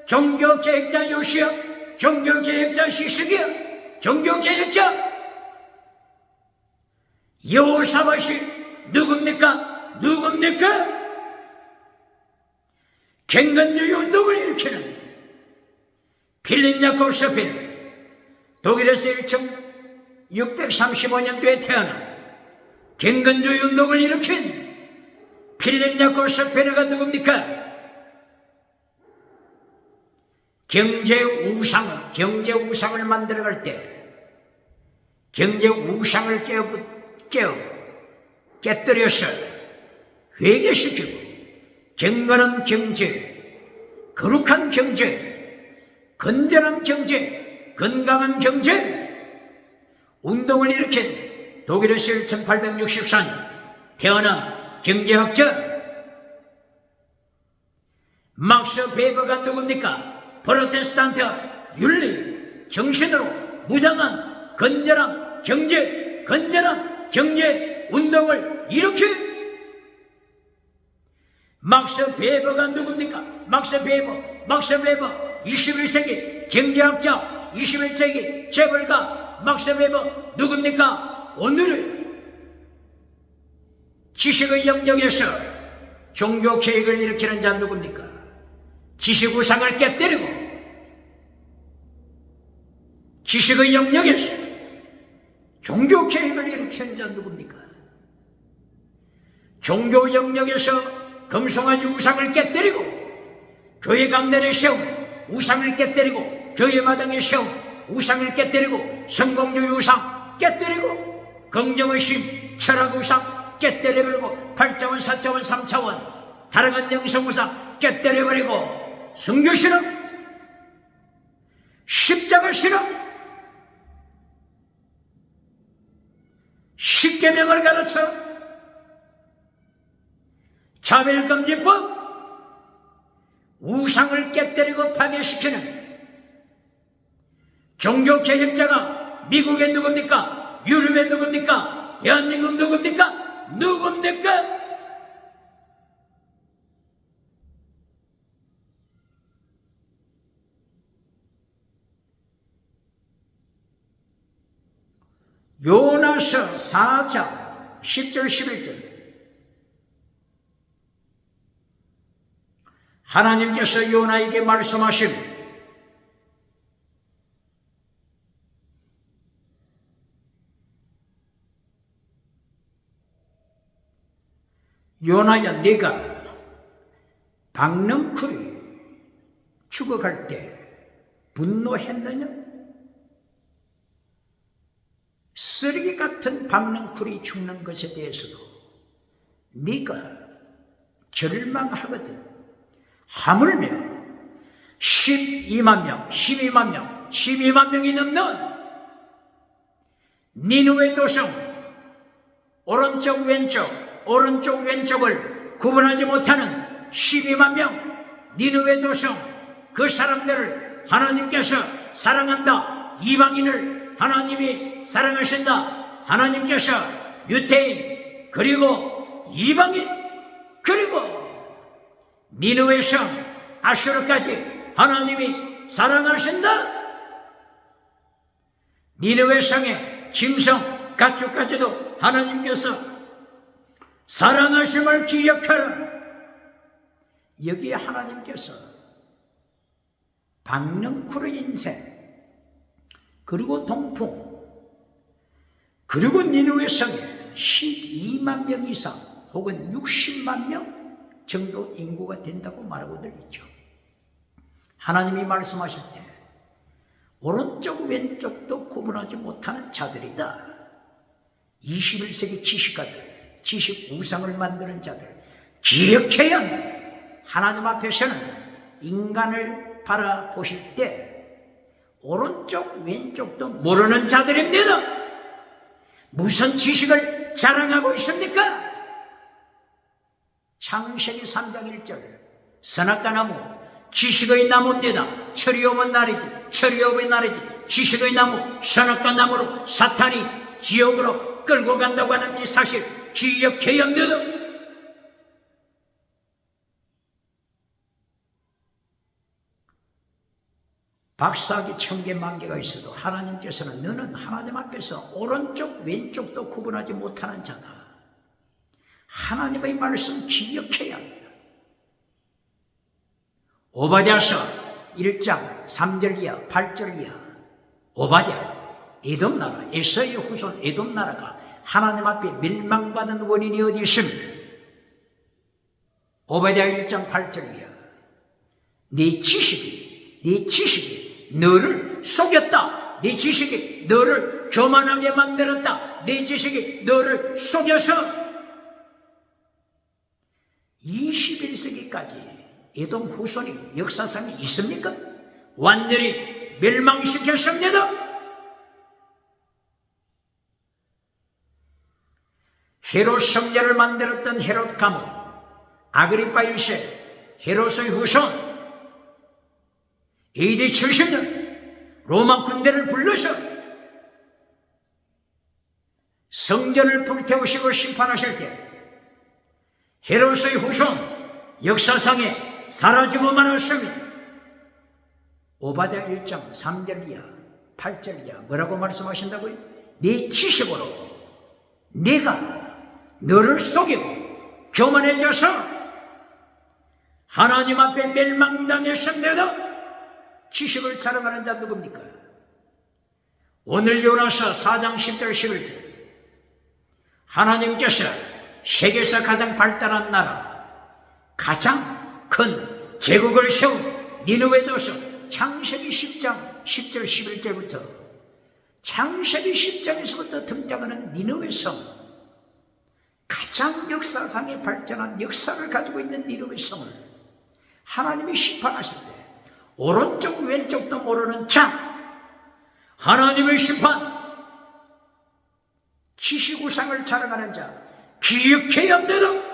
종교개혁자 요시야, 종교개혁자 히스기야, 종교개혁자 여호사밧이 누굽니까? 경건주의 운동을 일으키는 필립 야콥 서필, 독일에서 635년도에 태어나 경건주의 운동을 일으킨 필립 야코브 셰페르가 누굽니까? 경제 우상을 만들어갈 때 경제 우상을 깨뜨려서 회개시키고 경건한 경제, 거룩한 경제, 건전한 경제, 건강한 경제 운동을 일으킨 독일에서 1864년 태어난 경제학자 막스 베버가 누굽니까? 프로테스탄트 윤리 정신으로 무장한 건전한 경제 운동을 일으킨 막스 베버가 누굽니까? 막스 베버 21세기 경제학자, 21세기 재벌가 막스 베버 누굽니까? 오늘은 지식의 영역에서 종교 개혁을 일으키는 자 누굽니까? 지식 우상을 깨뜨리고 지식의 영역에서 종교 개혁을 일으키는 자 누굽니까? 종교 영역에서 금송아지 우상을 깨뜨리고 교회 강단에 세운 우상을 깨뜨리고 교회 마당에 세운 우상을 깨뜨리고 성공주의 우상 깨뜨리고 긍정의심 철학 우상 깨뜨려버리고 8차원 4차원 3차원 다양한 영성 우상 깨뜨려버리고 순교 신앙 십자가 신앙 십계명을 가르쳐 차별금지법 우상을 깨뜨리고 파괴시키는 종교개혁자가 미국에 누굽니까? 유럽에 누굽니까? 대한민국 누굽니까? 누굽니까? 요나서 4장 10절 11절 하나님께서 요나에게 말씀하신 요나야 네가 박능쿨이 죽어갈 때 분노했느냐? 쓰레기 같은 박능쿨이 죽는 것에 대해서도 네가 절망하거든. 하물며 12만 명이 넘는 니느웨 도성 오른쪽 왼쪽을 구분하지 못하는 12만 명 니느웨 도성 그 사람들을 하나님께서 사랑한다. 이방인을 하나님이 사랑하신다. 하나님께서 유태인 그리고 이방인 그리고 니느웨 성 아수르까지 하나님이 사랑하신다. 니느웨 성의 짐승 가축까지도 하나님께서 사랑하심을 기억하라. 여기에 하나님께서 박능쿨의 인생 그리고 동풍 그리고 니느웨 성에 12만 명 이상 혹은 60만 명 정도 인구가 된다고 말하고들 있죠. 하나님이 말씀하실 때 오른쪽 왼쪽도 구분하지 못하는 자들이다. 21세기 지식가들, 지식 우상을 만드는 자들 기억해야 한다. 하나님 앞에서는 인간을 바라보실 때 오른쪽 왼쪽도 모르는 자들입니다. 무슨 지식을 자랑하고 있습니까? 창세기 3장 1절 선악과 나무 지식의 나무입니다. 철이 오면 날이지 지식의 나무 선악과 나무로 사탄이 지옥으로 끌고 간다고 하는 이 사실 기억해야 합니다. 박사학위 1000개 만개가 있어도 하나님께서는 너는 하나님 앞에서 오른쪽 왼쪽도 구분하지 못하는 자다. 하나님의 말씀 기억해야 합니다. 오바댜서 1장 3절 이하 8절 이하 오바댜 에돔 나라, 에서의 후손 에돔 나라가 하나님 앞에 멸망받은 원인이 어디 있습니까? 오바댜 1장 8절이야. 네 지식이 너를 속였다. 네 지식이 너를 교만하게 만들었다. 네 지식이 너를 속여서 21세기까지 에돔 후손이 역사상에 있습니까? 완전히 멸망시켰습니다. 헤롯 성전을 만들었던 헤롯 가문, 아그리파 1세, 헤롯의 후손, AD 70년 로마 군대를 불러서 성전을 불태우시고 심판하실 때 헤롯의 후손 역사상에 사라지고 말았습니다. 오바댜 1장 3절 이하 8절 이하 뭐라고 말씀하신다고요? 네 지식으로 네가 너를 속이고 교만해져서 하나님 앞에 멸망당했습니다. 지식을 자랑하는 자 누굽니까? 오늘 요나서 4장 10절 11절 하나님께서 세계에서 가장 발달한 나라, 가장 큰 제국을 세운 니느웨 도서 창세기 10장 10절 11절부터 창세기 10장에서부터 등장하는 니느웨 성, 가장 역사상에 발전한 역사를 가지고 있는 니느웨 성을 하나님이 심판하실 때 오른쪽 왼쪽도 모르는 자, 하나님의 심판, 지식우상을 자랑하는 자 기억해야 합니다.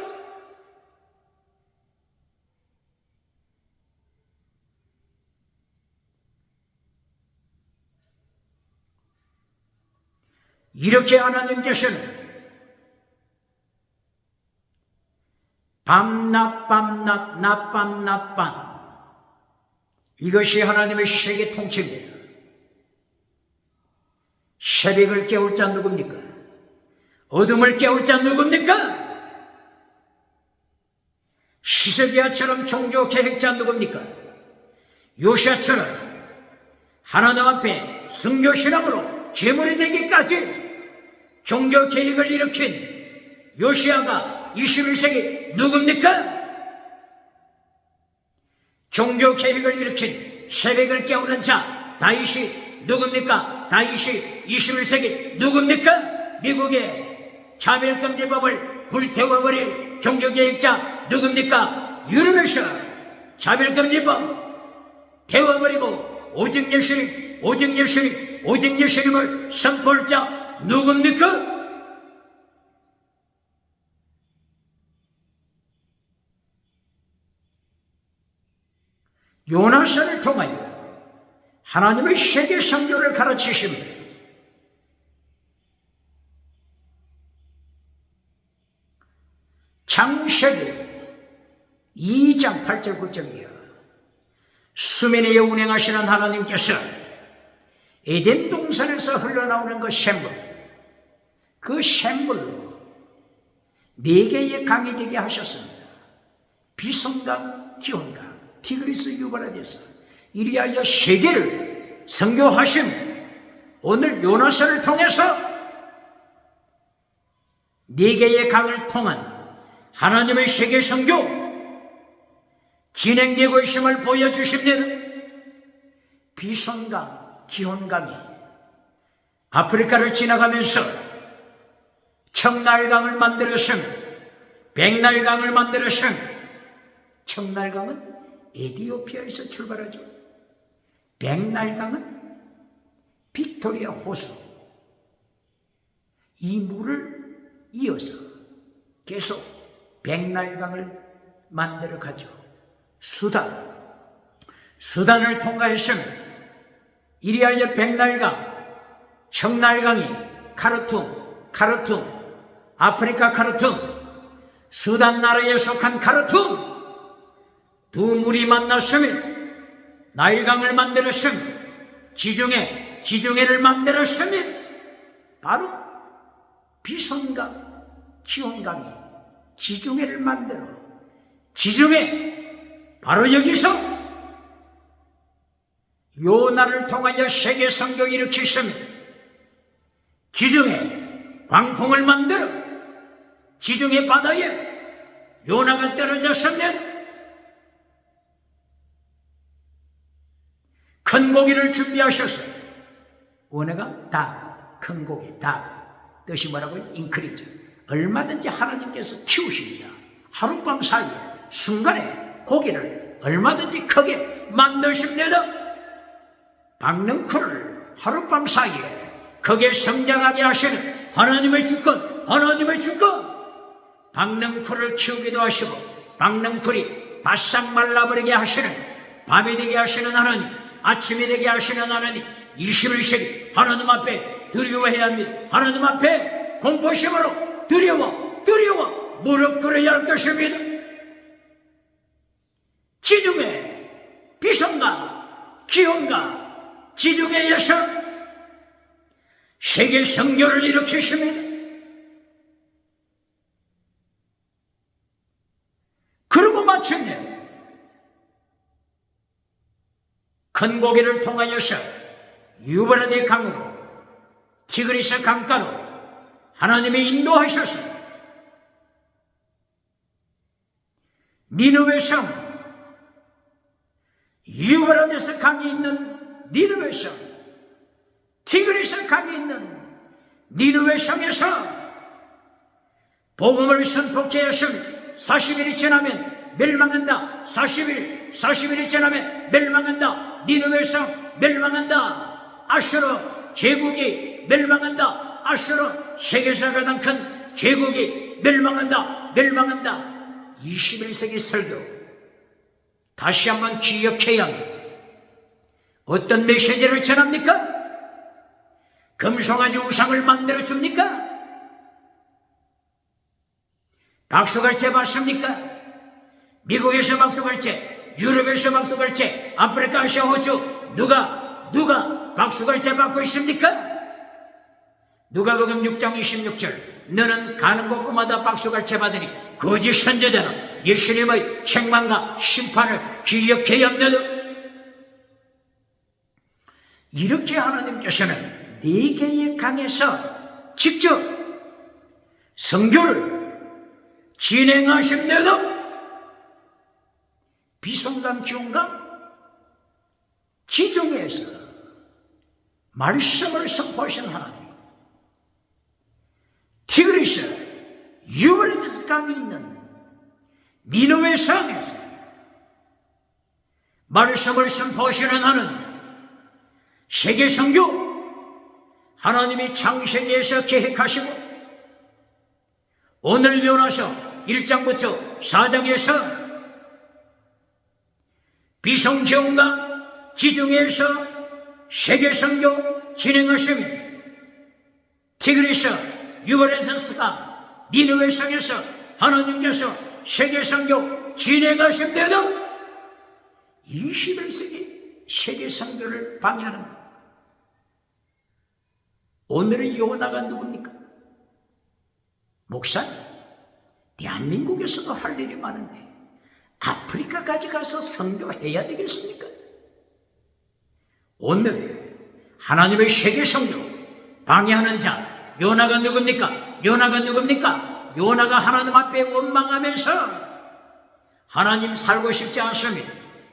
이렇게 하나님께서는 밤낮 밤낮 낮밤 낮밤, 이것이 하나님의 세계 통치입니다. 새벽을 깨울 자 누굽니까? 어둠을 깨울 자 누굽니까? 히스기야처럼 종교 계획자 누굽니까? 요시야처럼 하나님 앞에 순교신앙으로 제물이 되기까지 종교 계획을 일으킨 요시야가 21세기 누굽니까? 종교 계획을 일으킨 새벽을 깨우는 자 다윗이 누굽니까? 다윗이 21세기 누굽니까? 미국의 차별금지법을 불태워버릴 종교계획자 누굽니까? 유럽에서 차별금지법 태워버리고 오직 예수님을 선포할 자 누굽니까? 요나서를 통하여 하나님의 세계 선교를 가르치십니다. 창세기 2장 8절 9절이요. 수면 위에 운행하시는 하나님께서 에덴 동산에서 흘러나오는 그 샘물로 4개의 강이 되게 하셨습니다. 비손강, 기온강, 티그리스 유브라데스, 이리하여 세계를 선교하심. 오늘 요나서를 통해서 4개의 강을 통한 하나님의 세계 선교 진행되고 있음을 보여주십니다. 비손강, 기온강이 아프리카를 지나가면서 청날강을 만들었음, 백날강을 만들었음. 청날강은 에티오피아에서 출발하죠. 백날강은 빅토리아 호수. 이 물을 이어서 계속 백날강을 만들어 가죠. 수단을 통과했음. 이리하여 백날강, 청날강이 카르툼, 아프리카 카르툼, 수단 나라에 속한 카르툼, 두 물이 만났으며 나일강을 만들었으며 지중해를 만들었으며 바로 비손강, 기온강이 지중해를 만들어 지중해 바로 여기서 요나를 통하여 세계 선교를 일으키시며 지중해 광풍을 만들어 지중해 바다에 요나가 떨어졌으면 큰 고기를 준비하셨어요. 원어가 닭, 큰 고기, 닭. 뜻이 뭐라고요? 인크리즈. 얼마든지 하나님께서 키우십니다. 하룻밤 사이에 순간에 고기를 얼마든지 크게 만드십니다. 박능쿨을 하룻밤 사이에 크게 성장하게 하시는 하나님의 주권, 하나님의 주권. 박능쿨을 키우기도 하시고 박능쿨이 바싹 말라버리게 하시는, 밤이 되게 하시는 하나님, 아침이 되게 하시는 하나님, 21세기 하나님 앞에 두려워해야 합니다. 하나님 앞에 공포심으로 두려워 무릎 꿇어야 할 것입니다. 지중해 비성과 기온과 지중해에서 세계 성교를 일으키십니다. 그리고 마침내 큰 고기를 통하여서 유브라데 강으로, 티그리스 강가로 하나님이 인도하셔서 니느웨 성, 유브라데스 강이 있는 니느웨 성, 티그리스 강이 있는 니느웨 성에서 복음을 선포케 하십니다. 40일이 지나면 멸망한다. 40일이 지나면 멸망한다. 니느웨 성 멸망한다. 아수르 제국이 멸망한다. 아수르 세계에서 가장 큰 제국이 멸망한다. 21세기 설교 다시 한번 기억해야 합니다. 어떤 메시지를 전합니까? 금송아지 우상을 만들어 줍니까? 박수갈채 받습니까? 미국에서 박수갈채, 유럽에서 박수갈채, 아프리카, 아시아, 호주 누가 박수갈채 받고 있습니까? 누가복음 6장 26절 너는 가는 곳마다 박수갈채 받으니 거짓 선지자는 예수님의 책망과 심판을 기억해야 합니다. 이렇게 하나님께서는 4개의 강에서 직접 선교를 진행하십니다. 비성강, 기온강, 지중해에서 말씀을 선포하신 하나님, 티그리스, 유브라데스 강이 있는 니느웨 성에서 말씀을 선포하시는 하나님, 세계 선교 하나님이 창세기에서 계획하시고 오늘 요나서 1장부터 4장에서 비성지온강 지중해에서 세계 선교 진행하시며 티그리스 유브라데스강 니느웨 성에서 하나님께서 세계 선교 진행하십니다. 21세기 세계 선교를 방해하는 오늘의 요나가 누굽니까? 목사님, 대한민국에서도 할 일이 많은데 아프리카까지 가서 선교해야 되겠습니까? 오늘 하나님의 세계 선교 방해하는 자 요나가 누굽니까? 요나가 하나님 앞에 원망하면서 하나님 살고 싶지 않습니다.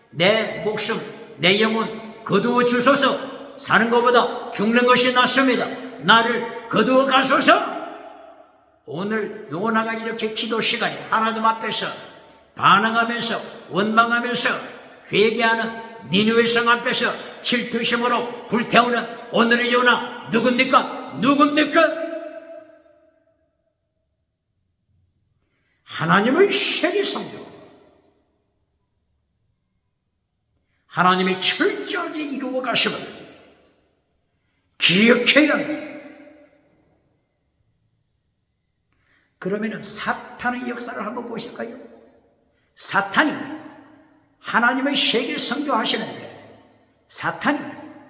내 목숨, 내 영혼 거두어 주소서. 사는 것보다 죽는 것이 낫습니다. 나를 거두어 가소서. 오늘 요나가 이렇게 기도 시간에 하나님 앞에서 반항하면서 원망하면서 회개하는 니느웨 성 앞에서 질투심으로 불태우는 오늘의 요나 누굽니까? 하나님의 세계 선교, 하나님이 철저하게 이루어 가심을 기억해야 합니다. 그러면은 사탄의 역사를 한번 보실까요? 사탄이 하나님의 세계 선교하시는데 사탄이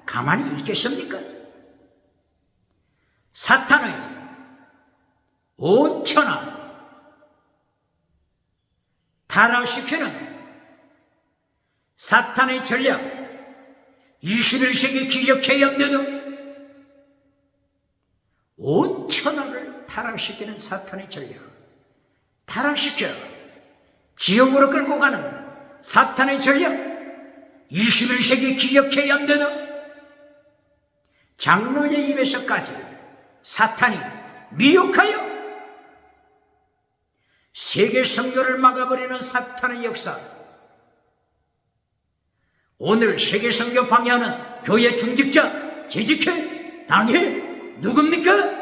가만히 있겠습니까? 사탄의 온 천하 타락시키는 사탄의 전략 21세기 기억해야 합니다. 온 천하를 타락시키는 사탄의 전략, 타락시켜 지옥으로 끌고 가는 사탄의 전략, 21세기 기억해야 합니다. 장로의 입에서까지 사탄이 미혹하여 세계 선교를 막아버리는 사탄의 역사, 오늘 세계 선교 방해하는 교회 중직자, 재직회, 당회 누굽니까?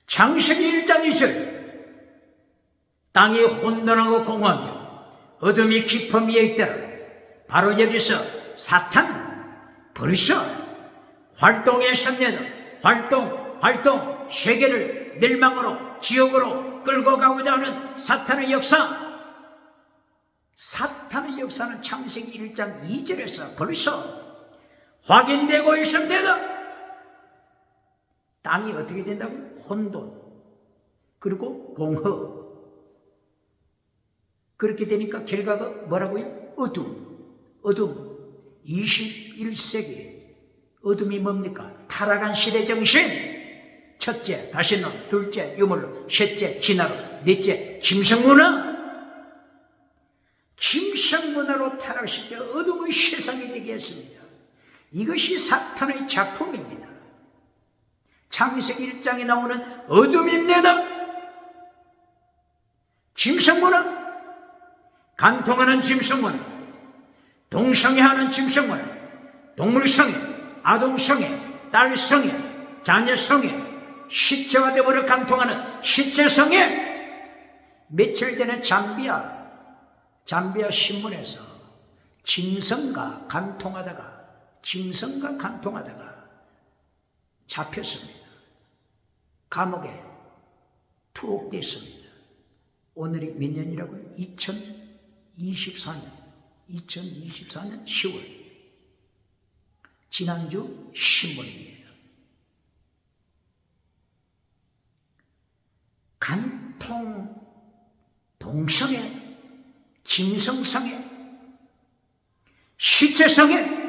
창세기 1장 2절, 땅이 혼돈하고 공허하며 어둠이 깊음 위에 있더라. 바로 여기서 사탄 벌써 활동했습니다. 활동, 세계를 멸망으로, 지옥으로 끌고 가고자 하는 사탄의 역사, 사탄의 역사는 창세기 1장 2절에서 벌써 확인되고 있습니다. 땅이 어떻게 된다고? 혼돈, 그리고 공허. 그렇게 되니까 결과가 뭐라고요? 어둠. 21세기 어둠이 뭡니까? 타락한 시대 정신. 첫째 다신론, 둘째 유물론, 셋째 진화론, 넷째 김성문화로 타락시켜 어둠의 세상이 되게 했습니다. 이것이 사탄의 작품입니다. 창세기 1장에 나오는 어둠입니다. 짐승문화, 간통하는 짐승문화, 동성애하는 짐승문화, 동물성애, 아동성애, 딸성애, 자녀성애, 시체화 되어버려 간통하는 시체성애. 며칠 전에 잠비아 신문에서 짐승과 간통하다가 잡혔습니다. 감옥에 투옥됐습니다. 오늘이 몇 년이라고요? 2024년 10월. 지난주 신문입니다. 간통, 동성애, 짐승성애, 시체성애,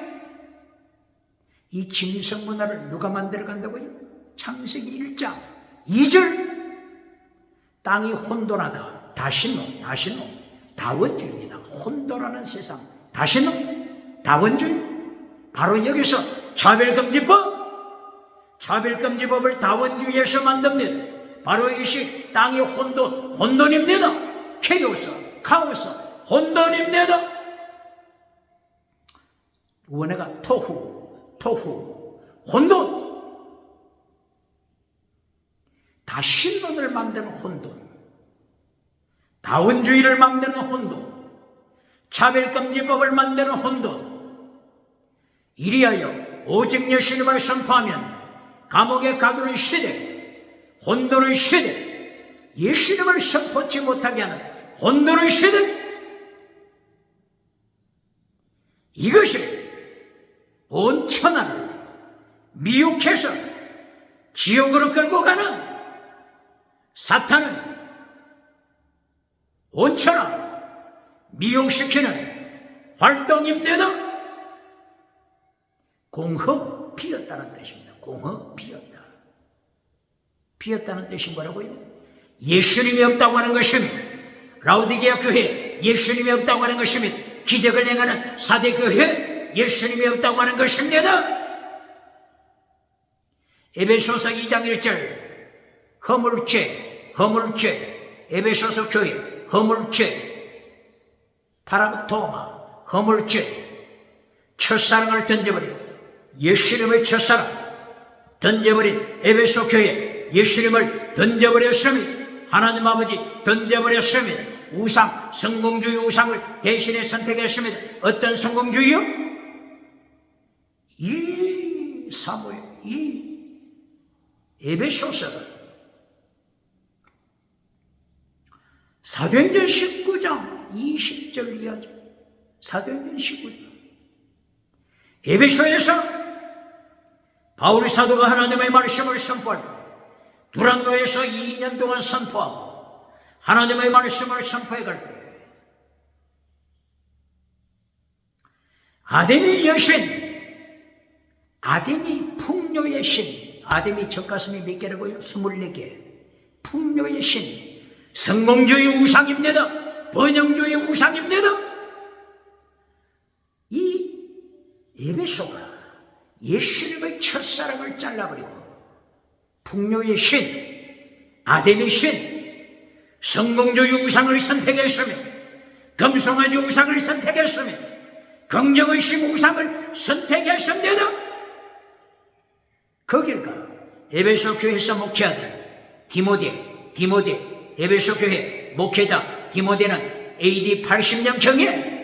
이 짐승문화를 누가 만들어간다고요? 창세기 1장 2절. 땅이 혼돈하다. 다신론, 다원주의입니다. 혼돈하는 세상, 다신론, 다원주의. 바로 여기서 차별금지법을 다원주의에서 만듭니다. 바로 이것이 땅이 혼돈입니다. 카오스, 혼돈입니다. 원어가 토후, 혼돈. 다신론을 만드는 혼돈, 다원주의를 만드는 혼돈, 차별금지법을 만드는 혼돈. 이리하여 오직 예수님을 선포하면 감옥에 가두는 시대, 혼돈의 시대, 예수님을 선포치 못하게 하는 혼돈의 시대. 이것이 온 천하를 미혹해서 지옥으로 끌고 가는 사탄은 온 천하 미혹시키는 활동입니다. 공허 피었다는 뜻입니다. 공허 피었다. 피었다는 뜻이 뭐라고요? 예수님이 없다고 하는 것입니다. 라오디게아 교회 예수님이 없다고 하는 것입니다. 기적을 행하는 사대 교회 예수님이 없다고 하는 것입니다. 에베소서 2장 1절 허물죄, 에베소서 교회 허물죄, 파라토마 허물죄, 첫사랑을 던져버린 예수님의 첫사랑 던져버린 에베소 교회 예수님을 던져버렸습니다. 하나님 아버지 던져버렸습니다. 우상, 성공주의 우상을 대신에 선택했습니다. 어떤 성공주의요? 이 에베소서 사도행전 19장 20절 이하죠. 사도행전 19장. 에베소에서 바울이 사도가 하나님의 말씀을 선포할 때 두란노에서 2년 동안 선포하고 하나님의 말씀을 선포해 갈 때 아담의 여신, 아담이 풍요의 신, 아담이 젖가슴이 몇 개라고요? 24개. 풍요의 신, 성공주의 우상입니다. 번영주의 우상입니다. 이 에베소가 예수님의 첫사랑을 잘라버리고 풍요의 신, 아담의 신, 성공주의 우상을 선택했으며 금송아지 우상을 선택했으며 긍정의 신 우상을 선택했습니다. 거길까 에베소 교회에서 목회하던 디모데 에베소 교회 목회자 디모데는 AD 80년경에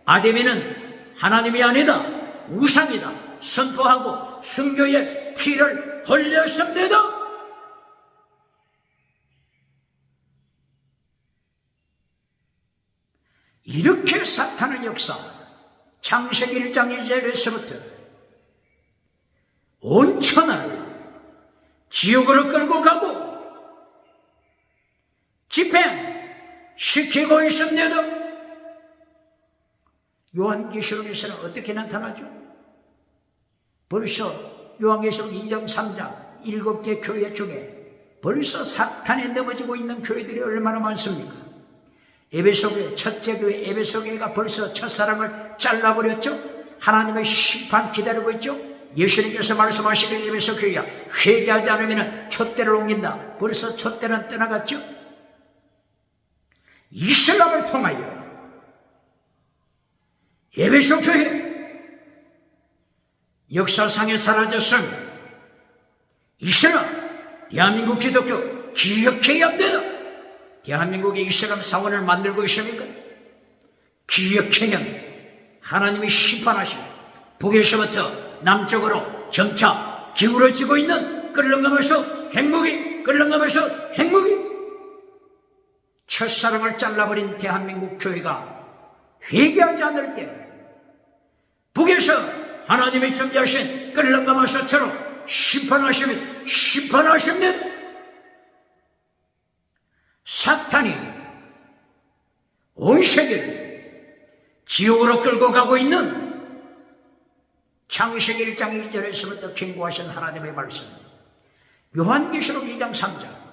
아담이는 하나님이 아니다 우상이다 선포하고 순교의 피를 흘렸습니다. 이렇게 사탄의 역사 창세기 1장 1절에서부터 온 천하를 지옥으로 끌고 가고 집행시키고 있습니다. 요한계시록에서는 어떻게 나타나죠? 벌써 요한계시록 2장 3장 7개 교회 중에 벌써 사탄에 넘어지고 있는 교회들이 얼마나 많습니까? 에베소 교회, 첫째 교회 에베소 교회가 벌써 첫사랑을 잘라버렸죠? 하나님의 심판 기다리고 있죠? 예수님께서 말씀하시길 에베소 교회야 회개하지 않으면 촛대를 옮긴다. 벌써 촛대는 떠나갔죠? 이슬람을 통하여 에베소 교회 역사상에 사라졌음 이슬람 대한민국 기독교 기억해야 합니다. 대한민국의 이슬람 사원을 만들고 있습니까? 기억해야 하나님이 심판하시고 북에서부터 남쪽으로 점차 기울어지고 있는 끌렁가면서 핵무기 끌렁가면서 핵무기 첫사랑을 잘라버린 대한민국 교회가 회개하지 않을 때 북에서 하나님이 존재하신 끌렁가면서처럼 심판하시면 사탄이 온 세계를 지옥으로 끌고 가고 있는 창세기 1장 1절에서부터 경고하신 하나님의 말씀 요한계시록 2장 3장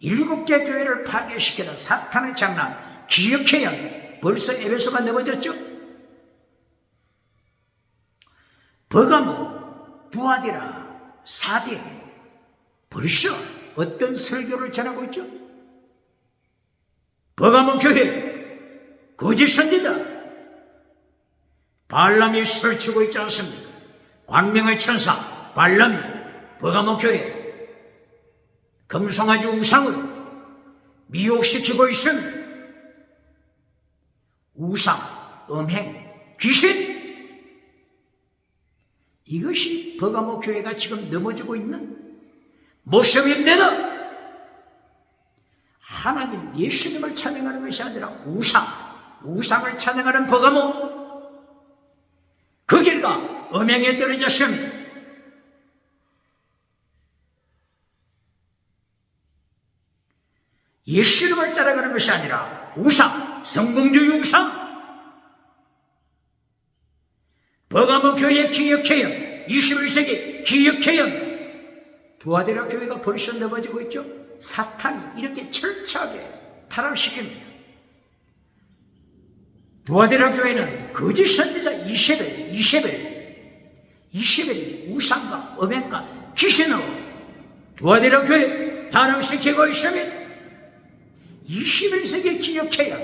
7개 교회를 파괴시키는 사탄의 장난 기억해야 합니다. 벌써 에베소가 넘어졌죠? 버가모, 두아디라, 사대 벌써 어떤 설교를 전하고 있죠? 버가모 교회 거짓 선지자 발람이 설치고 있지 않습니까? 광명의 천사 발람이 버가모 교회 금송아지 우상을 미혹시키고 있음 우상, 음행, 귀신 이것이 버가모 교회가 지금 넘어지고 있는 모습입니다. 하나님 예수님을 찬양하는 것이 아니라 우상을 찬양하는 버가모 그 길과 음행에 떨어졌습니다. 예수님을 따라가는 것이 아니라 우상, 성공주의 우상 버가모 교회 기억해요. 21세기 기억해요. 두아디라 교회가 벌써 넘어지고 있죠. 사탄이 이렇게 철저하게 타락시킵니다. 두아디라 교회는 거짓 선지자 이세벨이 우상과 음행과 귀신으로 두아디라 교회 타락시키고 있습니다. 21세기에 기억해야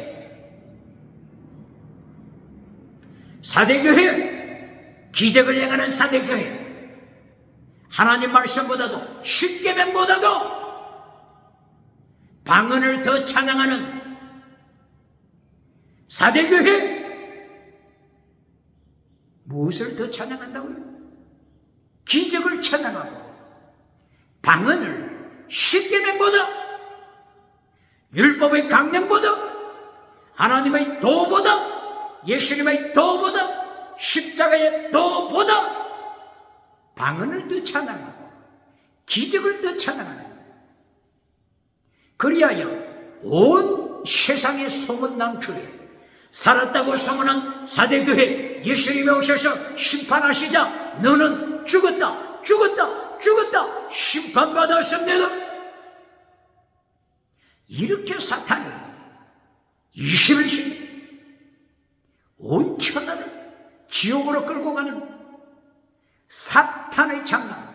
사대교회 기적을 행하는 사대교회 하나님 말씀보다도 십계명보다도 방언을 더 찬양하는 사대교회 무엇을 더 찬양한다고요? 기적을 찬양하고 방언을 십계명보다 율법의 강령보다 하나님의 도보다 예수님의 도보다 십자가의 도보다 방언을 더 찬양하고 기적을 더 찬양하는 그리하여 온 세상에 소문난 주에 살았다고 소문한 사대교회 예수님이 오셔서 심판하시자 너는 죽었다, 죽었다, 죽었다, 심판받았습니다. 이렇게 사탄이 21세기 온 천하를 지옥으로 끌고 가는 사탄의 장난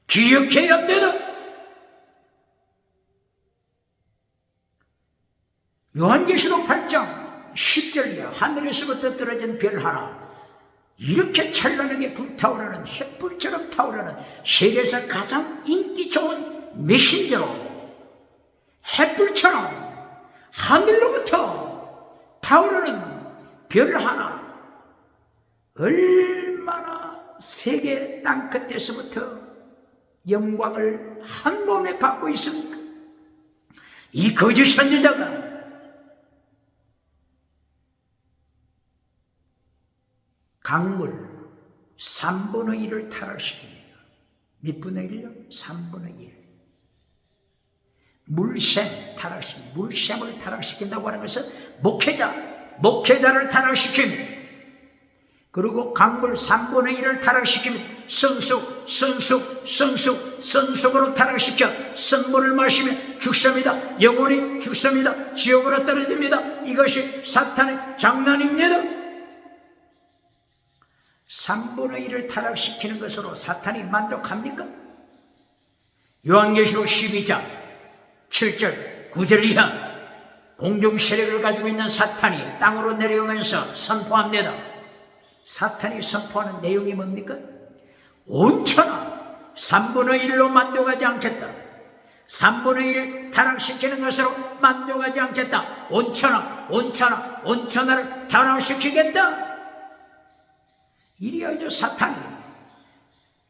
기억해야 합니다. 요한계시록 8장 10절이야. 하늘에서부터 떨어진 별 하나, 이렇게 찬란하게 불타오르는 햇불처럼 타오르는 세계에서 가장 인기 좋은 메신저로 햇불처럼 하늘로부터 타오르는 별 하나, 얼마나 세계 땅끝에서부터 영광을 한 몸에 받고 있습니까? 이 거짓 선지자가 강물 3분의 1을 타락시킵니다. 몇 분의 1요? 3분의 1. 물샘 타락시킵니다. 물샘을 타락시킨다고 하는 것은 목회자를 타락시킵니다. 그리고 강물 3분의 1을 타락시키면 성숙으로 타락시켜 선물을 마시면 죽습니다. 영혼이 죽습니다. 지옥으로 떨어집니다. 이것이 사탄의 장난입니다. 3분의 1을 타락시키는 것으로 사탄이 만족합니까? 요한계시록 12장 7절 9절 이하 공중 세력을 가지고 있는 사탄이 땅으로 내려오면서 선포합니다. 사탄이 선포하는 내용이 뭡니까? 온 천하 3분의 1로 만족하지 않겠다. 3분의 1 타락시키는 것으로 만족하지 않겠다. 온 천하를 타락시키겠다. 이리하여 사탄이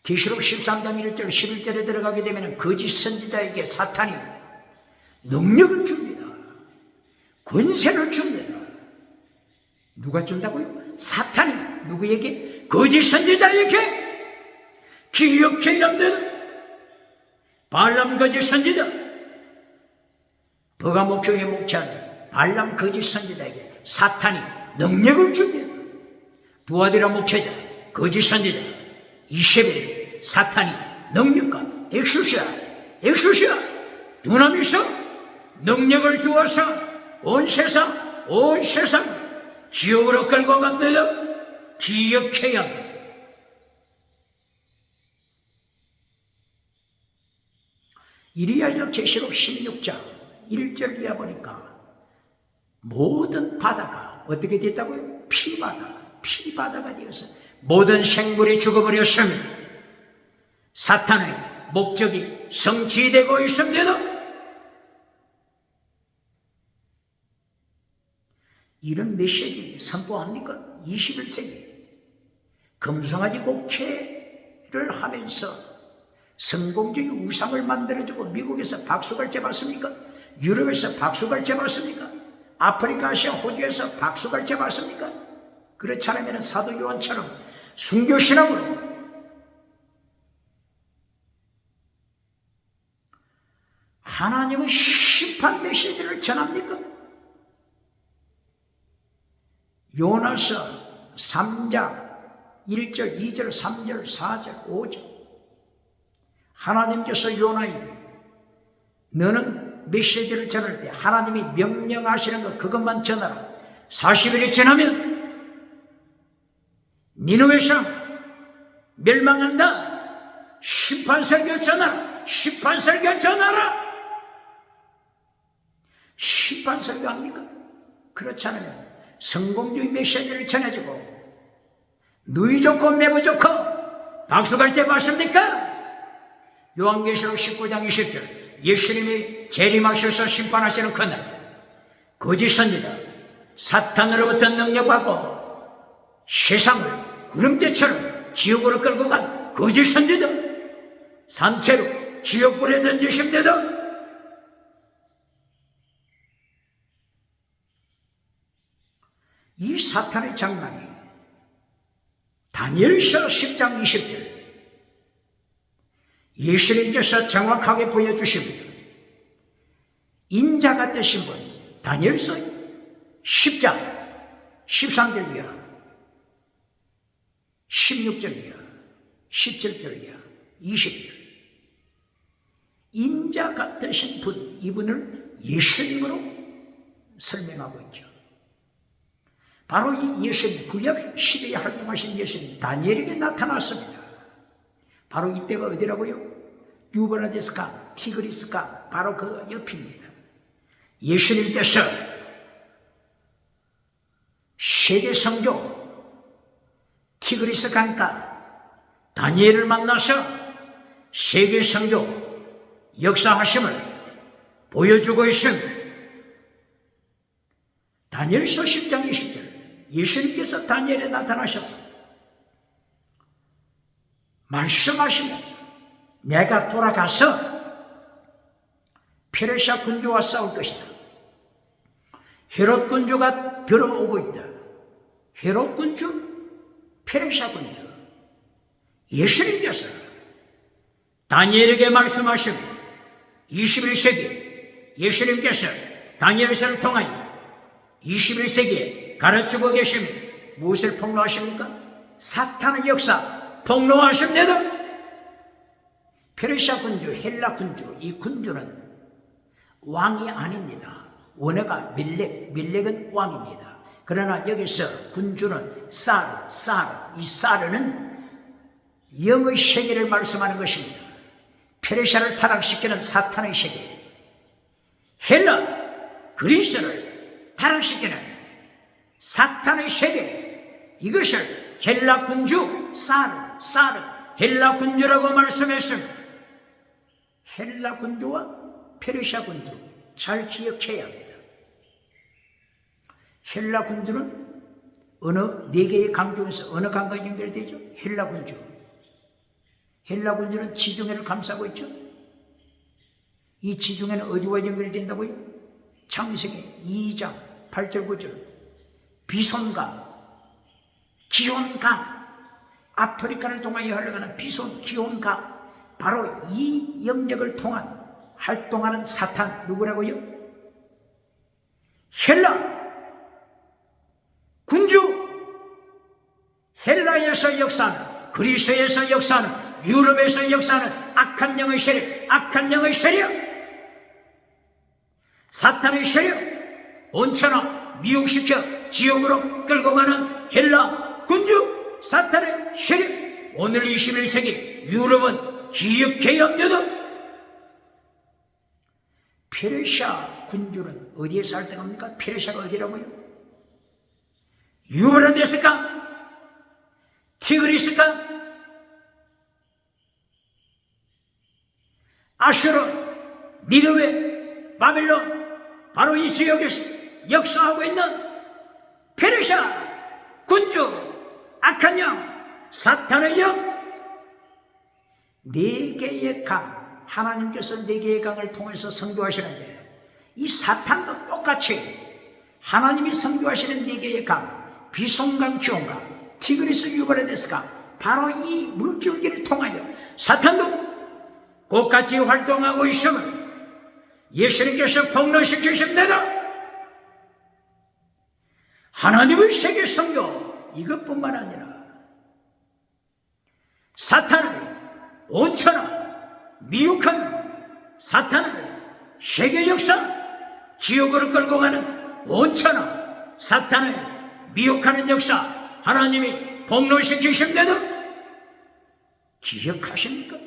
계시록 13장 1절 11절에 들어가게 되면 거짓 선지자에게 사탄이 능력을 줍니다. 권세를 줍니다. 누가 준다고요? 사탄이 누구에게? 거짓 선지자에게. 기억해야 합니다. 발람 거짓 선지자, 버가모 교회 목자는 발람 거짓 선지자에게 사탄이 능력을 줍니다. 두아디라 목회자, 거짓 선지자, 이세벨에게 사탄이 능력과 엑수시아 두나미서 능력을 주어서 온 세상 지옥으로 끌고 갑니다. 기억해야 합니다. 이리하여 계시록 16장 1절 이하 보니까 모든 바다가 어떻게 됐다고요? 피바다가 되어서 모든 생물이 죽어버렸습니다. 사탄의 목적이 성취되고 있습니다. 이런 메시지 선포합니까? 21세기 금송아지 목회를 하면서 성공적인 우상을 만들어주고 미국에서 박수갈채 받습니까? 유럽에서 박수갈채 받습니까? 아프리카, 아시아, 호주에서 박수갈채 받습니까? 그렇지 않으면 사도 요한처럼 순교신앙으로 하나님의 심판 메시지를 전합니까? 요나서 3장 1절, 2절, 3절, 4절, 5절 하나님께서 요나에게 너는 메시지를 전할 때 하나님이 명령하시는 것 그것만 전하라. 40일이 지나면 니느웨서 멸망한다. 심판설교 전하라. 심판설교 합니까? 그렇지 않으면 성공주의 메시지를 전해주고 누이 좋고 매부 좋고 박수갈채 받습니까? 요한계시록 19장 20절 예수님이 재림하셔서 심판하시는 그날 거짓 선지자 사탄으로부터 능력받고 세상을 구름대처럼 지옥으로 끌고 간 거짓 선지자 산채로 지옥불에 던지십니다. 이 사탄의 장난이 다니엘서 10장 20절 예수님께서 정확하게 보여주십니다. 인자 같으신 분, 다니엘서 10장 13절 이하, 16절 이하, 17절 이하, 20절. 인자 같으신 분, 이분을 예수님으로 설명하고 있죠. 바로 이 예수님, 구약 시대에 활동하신 예수님, 다니엘에게 나타났습니다. 바로 이때가 어디라고요? 유브라데스강, 티그리스강, 바로 그 옆입니다. 예수님께서 세계 성교 티그리스 강가 다니엘을 만나서 세계 성교 역사하심을 보여주고 있습니다. 다니엘서 10장 20절, 예수님께서 다니엘에 나타나셔서 말씀하시면서 내가 돌아가서 페르시아 군주와 싸울 것이다. 헤롯 군주가 들어오고 있다. 헤롯 군주, 페르시아 군주. 예수님께서 다니엘에게 말씀하신 21세기 예수님께서 다니엘서를 통하여 21세기에 가르치고 계십니다. 무엇을 폭로하십니까? 사탄의 역사 폭로하십니다. 페르시아 군주, 헬라 군주, 이 군주는 왕이 아닙니다. 원어가 밀렉은 왕입니다. 그러나 여기서 군주는 사르, 이 사르는 영의 세계를 말씀하는 것입니다. 페르시아를 타락시키는 사탄의 세계, 헬라, 그리스를 타락시키는 사탄의 세계, 이것을 헬라 군주, 사르, 헬라 군주라고 말씀했습니다. 헬라 군주와 페르시아 군주 잘 기억해야 합니다. 헬라 군주는 어느 네 개의 강 중에서 어느 강과 연결되죠? 헬라 군주. 헬라 군주는 지중해를 감싸고 있죠. 이 지중해는 어디와 연결된다고요? 창세기 2장 8절 9절 비손강, 기온강, 아프리카를 통하여 흘러가는 비손, 기온강, 바로 이 영역을 통한 활동하는 사탄, 누구라고요? 헬라 군주. 헬라에서 역사하는, 그리스에서 역사하는, 유럽에서 역사하는 악한 영의 세력, 악한 영의 세력, 사탄의 세력, 온천하 미혹시켜 지옥으로 끌고 가는 헬라 군주, 사탄의 세력. 오늘 21세기 유럽은 기억해야 합니다. 페르시아 군주는 어디에서 활동합니까? 페르시아가 어디라고요? 유브라데스강, 티그리스강, 아슈르, 니느웨, 바벨론, 바로 이 지역에서 역사하고 있는 페르시아 군주, 악한 영, 사탄의 영. 네 개의 강, 하나님께서 네 개의 강을 통해서 선교하시는데 이 사탄도 똑같이 하나님이 선교하시는 네 개의 강, 비손강, 기온강, 티그리스, 유브라데스강, 바로 이 물줄기를 통하여 사탄도 똑같이 활동하고 있음을 예수님께서 폭로시키십니다. 하나님의 세계 선교, 이것뿐만 아니라 사탄을 온천하 미혹한 사탄을 세계 역사 지옥으로 끌고 가는 온천하 사탄을 미혹하는 역사 하나님이 폭로시키십니다. 기억하십니까?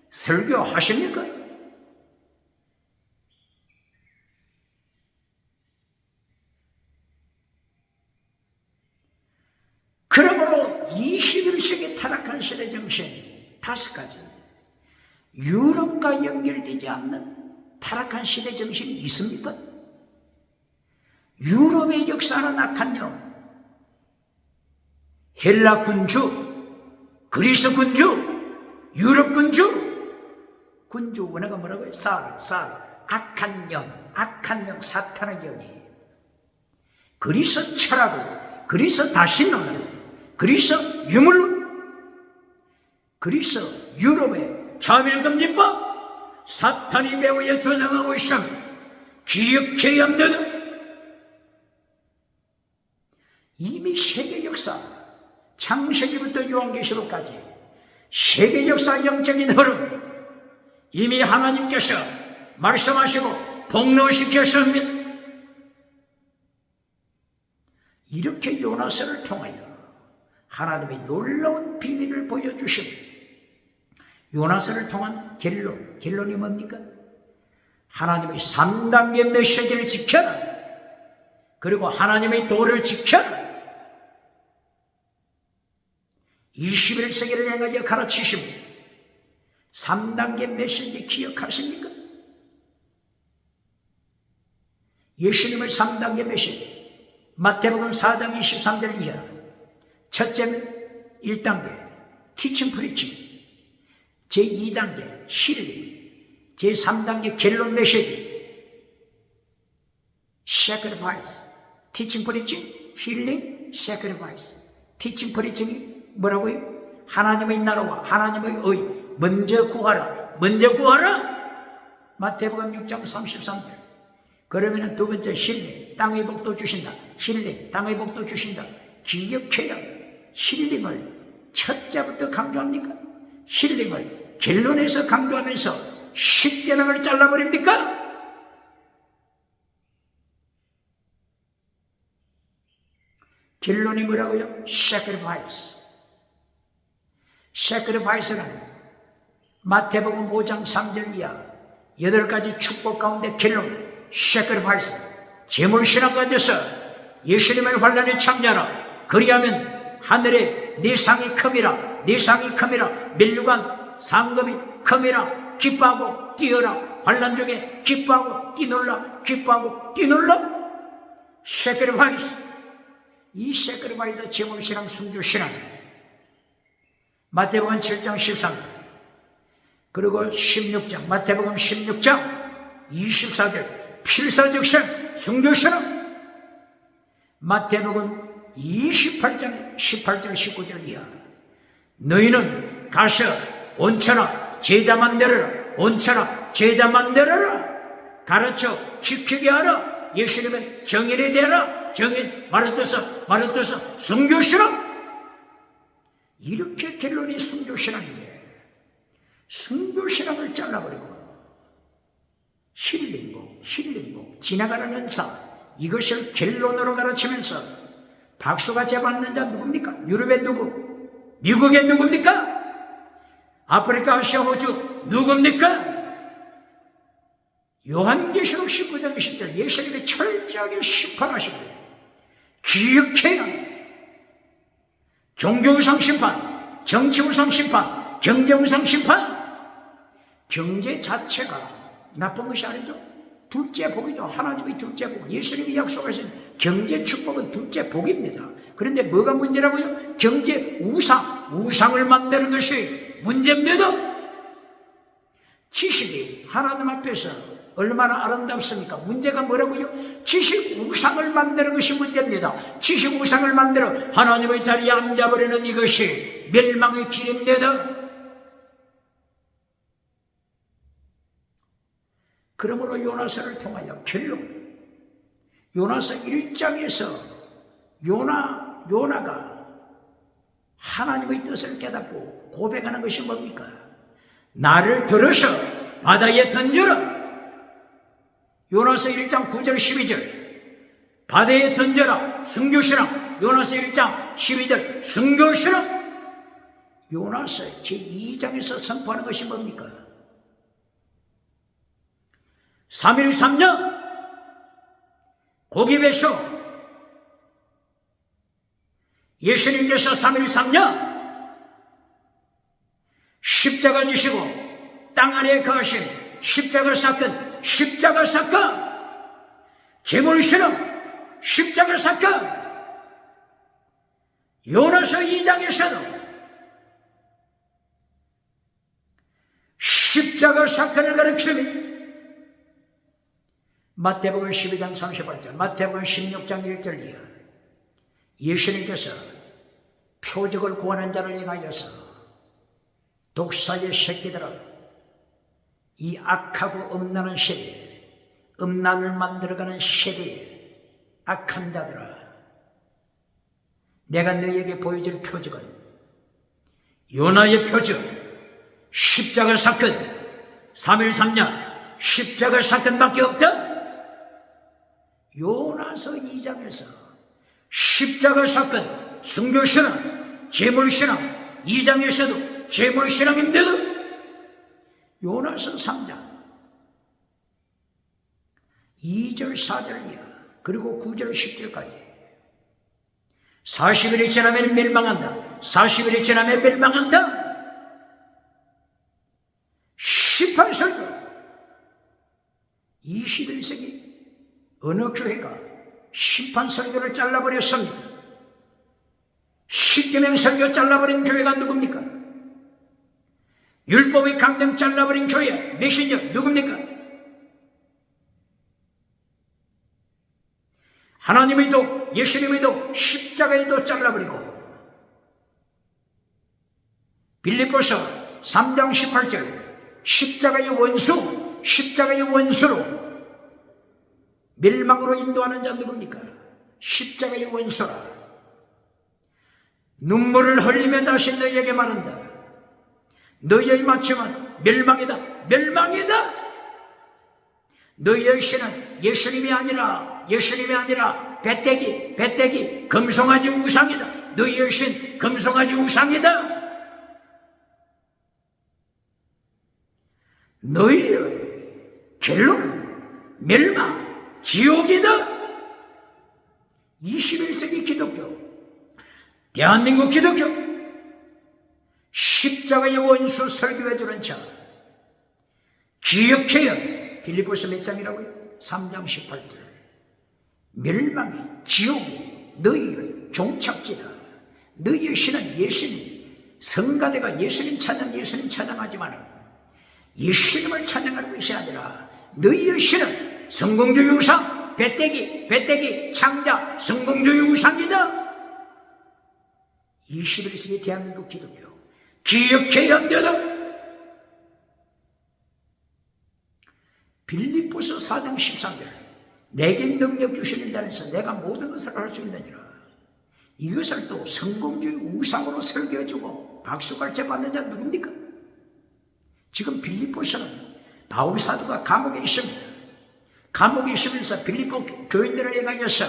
설교하십니까? 그러므로 21세기 타락한 시대 정신 5가지, 유럽과 연결되지 않는 타락한 시대 정신이 있습니까? 유럽의 역사는 악한 영, 헬라 군주, 그리스 군주, 유럽 군주, 군주 원어가 뭐라고요? 사르, 악한 영, 사탄의 영이. 그리스 철학을, 그리스 다신론을, 그리스 유물론, 그리스 유럽의 자밀금지법, 사탄이 배후에 조장하고 있음. 기억해야 합니다. 이미 세계 역사, 창세기부터 요한계시록까지 세계 역사 영적인 흐름 이미 하나님께서 말씀하시고 폭로시켰습니다. 이렇게 요나서를 통하여 하나님의 놀라운 비밀을 보여주십니다. 요나서를 통한 결론이 뭡니까? 하나님의 3단계 메시지를 지켜라. 그리고 하나님의 도를 지켜라. 21세기를 향하여 가르치십니다. 3단계 메시지 기억하십니까? 예수님의 3단계 메시지 마태복음 4장 23절 이하. 첫째는 1단계 티칭 프리칭, 제2단계 힐링, 제3단계 결론 메시지 sacrifice, 티칭 프리칭, 힐링, sacrifice. 티칭 프리칭이 뭐라고요? 하나님의 나라와 하나님의 의 먼저 구하라. 먼저 구하라. 마태복음 6장 33절. 그러면은 두 번째 힐링, 땅의 복도 주신다. 힐링, 땅의 복도 주신다. 기억해야 힐링을 첫째부터 강조합니까? 힐링을 결론에서 강조하면서 십계명을 잘라버립니까? 결론이 뭐라고요? sacrifice. sacrifice는 마태복음 5장 3절 이하 8가지 축복 가운데 결론 sacrifice. 제물신앙 가져서 예수님의 환란에 참여하라. 그리하면 하늘에 네 상이 큼이라. 네 상이 큼이라. 면류관 상급이 큼이라. 기뻐하고 뛰어라. 환란 중에 기뻐하고 뛰놀라. 기뻐하고 뛰놀라. sacrifice. 이 sacrifice 제물신앙 순교신앙. 마태복음 7장 13절 그리고 16장 마태복음 16장 24절 필사적신 순교신앙. 마태복음 28장 18절 19절 이하. 너희는 가서 온천하 제자 만들어라. 온천하 제자 만들어라. 가르쳐 지키게 하라. 예수님의 정인이 되라. 정인 말뜻서 순교신앙. 이렇게 결론이 순교신앙인데 순교신앙을 잘라버리고 힐링복, 지나가는 현상, 이것을 결론으로 가르치면서 박수같이 받는 자 누굽니까? 유럽의 누구? 미국의 누굽니까? 아프리카, 아시아, 호주 누굽니까? 요한계시록 19장 10절 예수님이 철저하게 심판하시고 기억해야 합니다. 종교우상 심판, 정치우상 심판, 경제우상 심판. 경제 자체가 나쁜 것이 아니죠. 둘째 복이죠. 하나님이 둘째 복. 예수님이 약속하신 경제 축복은 둘째 복입니다. 그런데 뭐가 문제라고요? 경제 우상을 만드는 것이 문제입니다. 지식이 하나님 앞에서 얼마나 아름답습니까? 문제가 뭐라고요? 지식 우상을 만드는 것이 문제입니다. 지식 우상을 만들어 하나님의 자리에 앉아버리는 이것이 멸망의 길입니다. 그러므로 요나서를 통하여 결론, 요나서 1장에서 요나가 하나님의 뜻을 깨닫고 고백하는 것이 뭡니까? 나를 들어서 바다에 던져라. 요나서 1장 9절 12절 바다에 던져라. 순교신앙. 요나서 1장 12절 순교신앙. 요나서 제2장에서 선포하는 것이 뭡니까? 3일 3년 고기배쇼. 예수님께서 3일 3년 십자가 지시고 땅 아래에 거하신 십자가 사건, 제물신앙, 십자가 사건. 요나서 2장에서도 십자가 사건을 가르치며 마태복음 12장 38절, 마태복음 16장 1절 이하 예수님께서 표적을 구하는 자를 향하여서 독사의 새끼들아, 이 악하고 음란한 세대, 음란을 만들어가는 세대에 악한 자들아, 내가 너희에게 보여줄 표적은 요나의 표적, 십자가 사건, 3일 3년 십자가 사건밖에 없다. 요나서 2장에서 십자가 사건, 순교신앙, 재물신앙, 2장에서도 재물신앙인데도 요나서 3장 2절 4절 이하 그리고 9절 10절까지 40일이 지나면 멸망한다. 40일이 지나면 멸망한다. 시판설교 21세기 어느 교회가 심판설교를 잘라버렸습니까? 십계명 설교 잘라버린 교회가 누굽니까? 율법의 강령 잘라버린 교회 메신저 누굽니까? 하나님의 도, 예수님의 도, 십자가의 도 잘라버리고 빌립보서 3장 18절 십자가의 원수, 십자가의 원수로 멸망으로 인도하는 자 누굽니까? 십자가의 원수라. 눈물을 흘리며 다시 너희에게 말한다. 너희의 마침은 멸망이다. 멸망이다. 너희의 신은 예수님이 아니라 배때기 금송아지 우상이다. 너희의 신 금송아지 우상이다. 너희의 결론 멸망 지옥이다. 21세기 기독교, 대한민국 기독교, 십자가의 원수 설교해주는 자 기억해요. 빌립보서 몇 장이라고요? 3장 18절. 멸망이 지옥이 너희의 종착지다. 너희의 신은 예수님, 성가대가 예수님 찬양하지만 예수님을 찬양하는 것이 아니라 너희의 신은 성공주의 우상, 배때기 창자 성공주의 우상이다. 21세기 대한민국 기독교 기억해야 한다. 빌립보서 4장 13절 내게 능력 주시는 자에서 내가 모든 것을 할 수 있느니라. 이것을 또 성공주의 우상으로 설교해주고 박수갈채 받는 자 누굽니까? 지금 빌립보서는 바울 사도가 감옥에 있습니다. 감옥에 있으면서 빌립보 교인들을 향하여서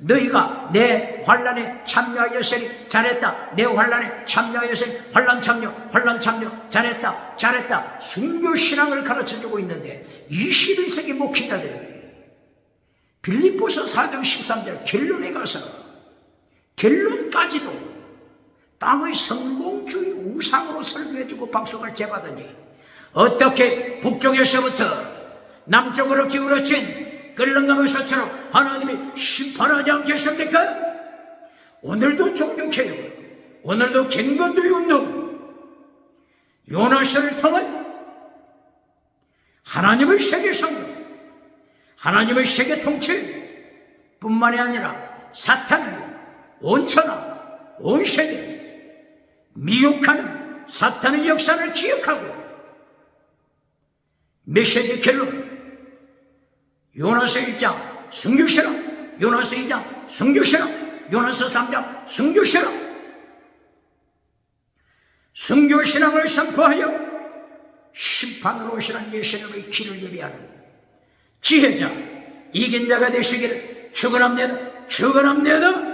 너희가 내 환난에 참여하였으니 잘했다. 내 환난에 참여하였으니 환난 참여 잘했다. 순교신앙을 가르쳐주고 있는데 21세기 목회자들이 빌립보서 4장 13절 결론에 가서 결론까지도 땅의 성공주의 우상으로 설교해주고 박수갈채 받으니 어떻게 북쪽에서부터 남쪽으로 기울어진 끓는가무서처럼 하나님이 심판하지 않겠습니까? 오늘도 종교개혁, 오늘도 갱건도의 운동, 요나서를 통해 하나님의 세계 성공, 하나님의 세계 통치 뿐만이 아니라 사탄을 온 천하, 온 세계 미혹하는 사탄의 역사를 기억하고 메시지 결론 요나서 1장 순교신앙, 요나서 2장 순교신앙, 요나서 3장 순교신앙, 순교신앙을 선포하여 심판으로 오시는 예수님의 길을 예비하는 지혜자, 이긴 자가 되시기를 축원합니다.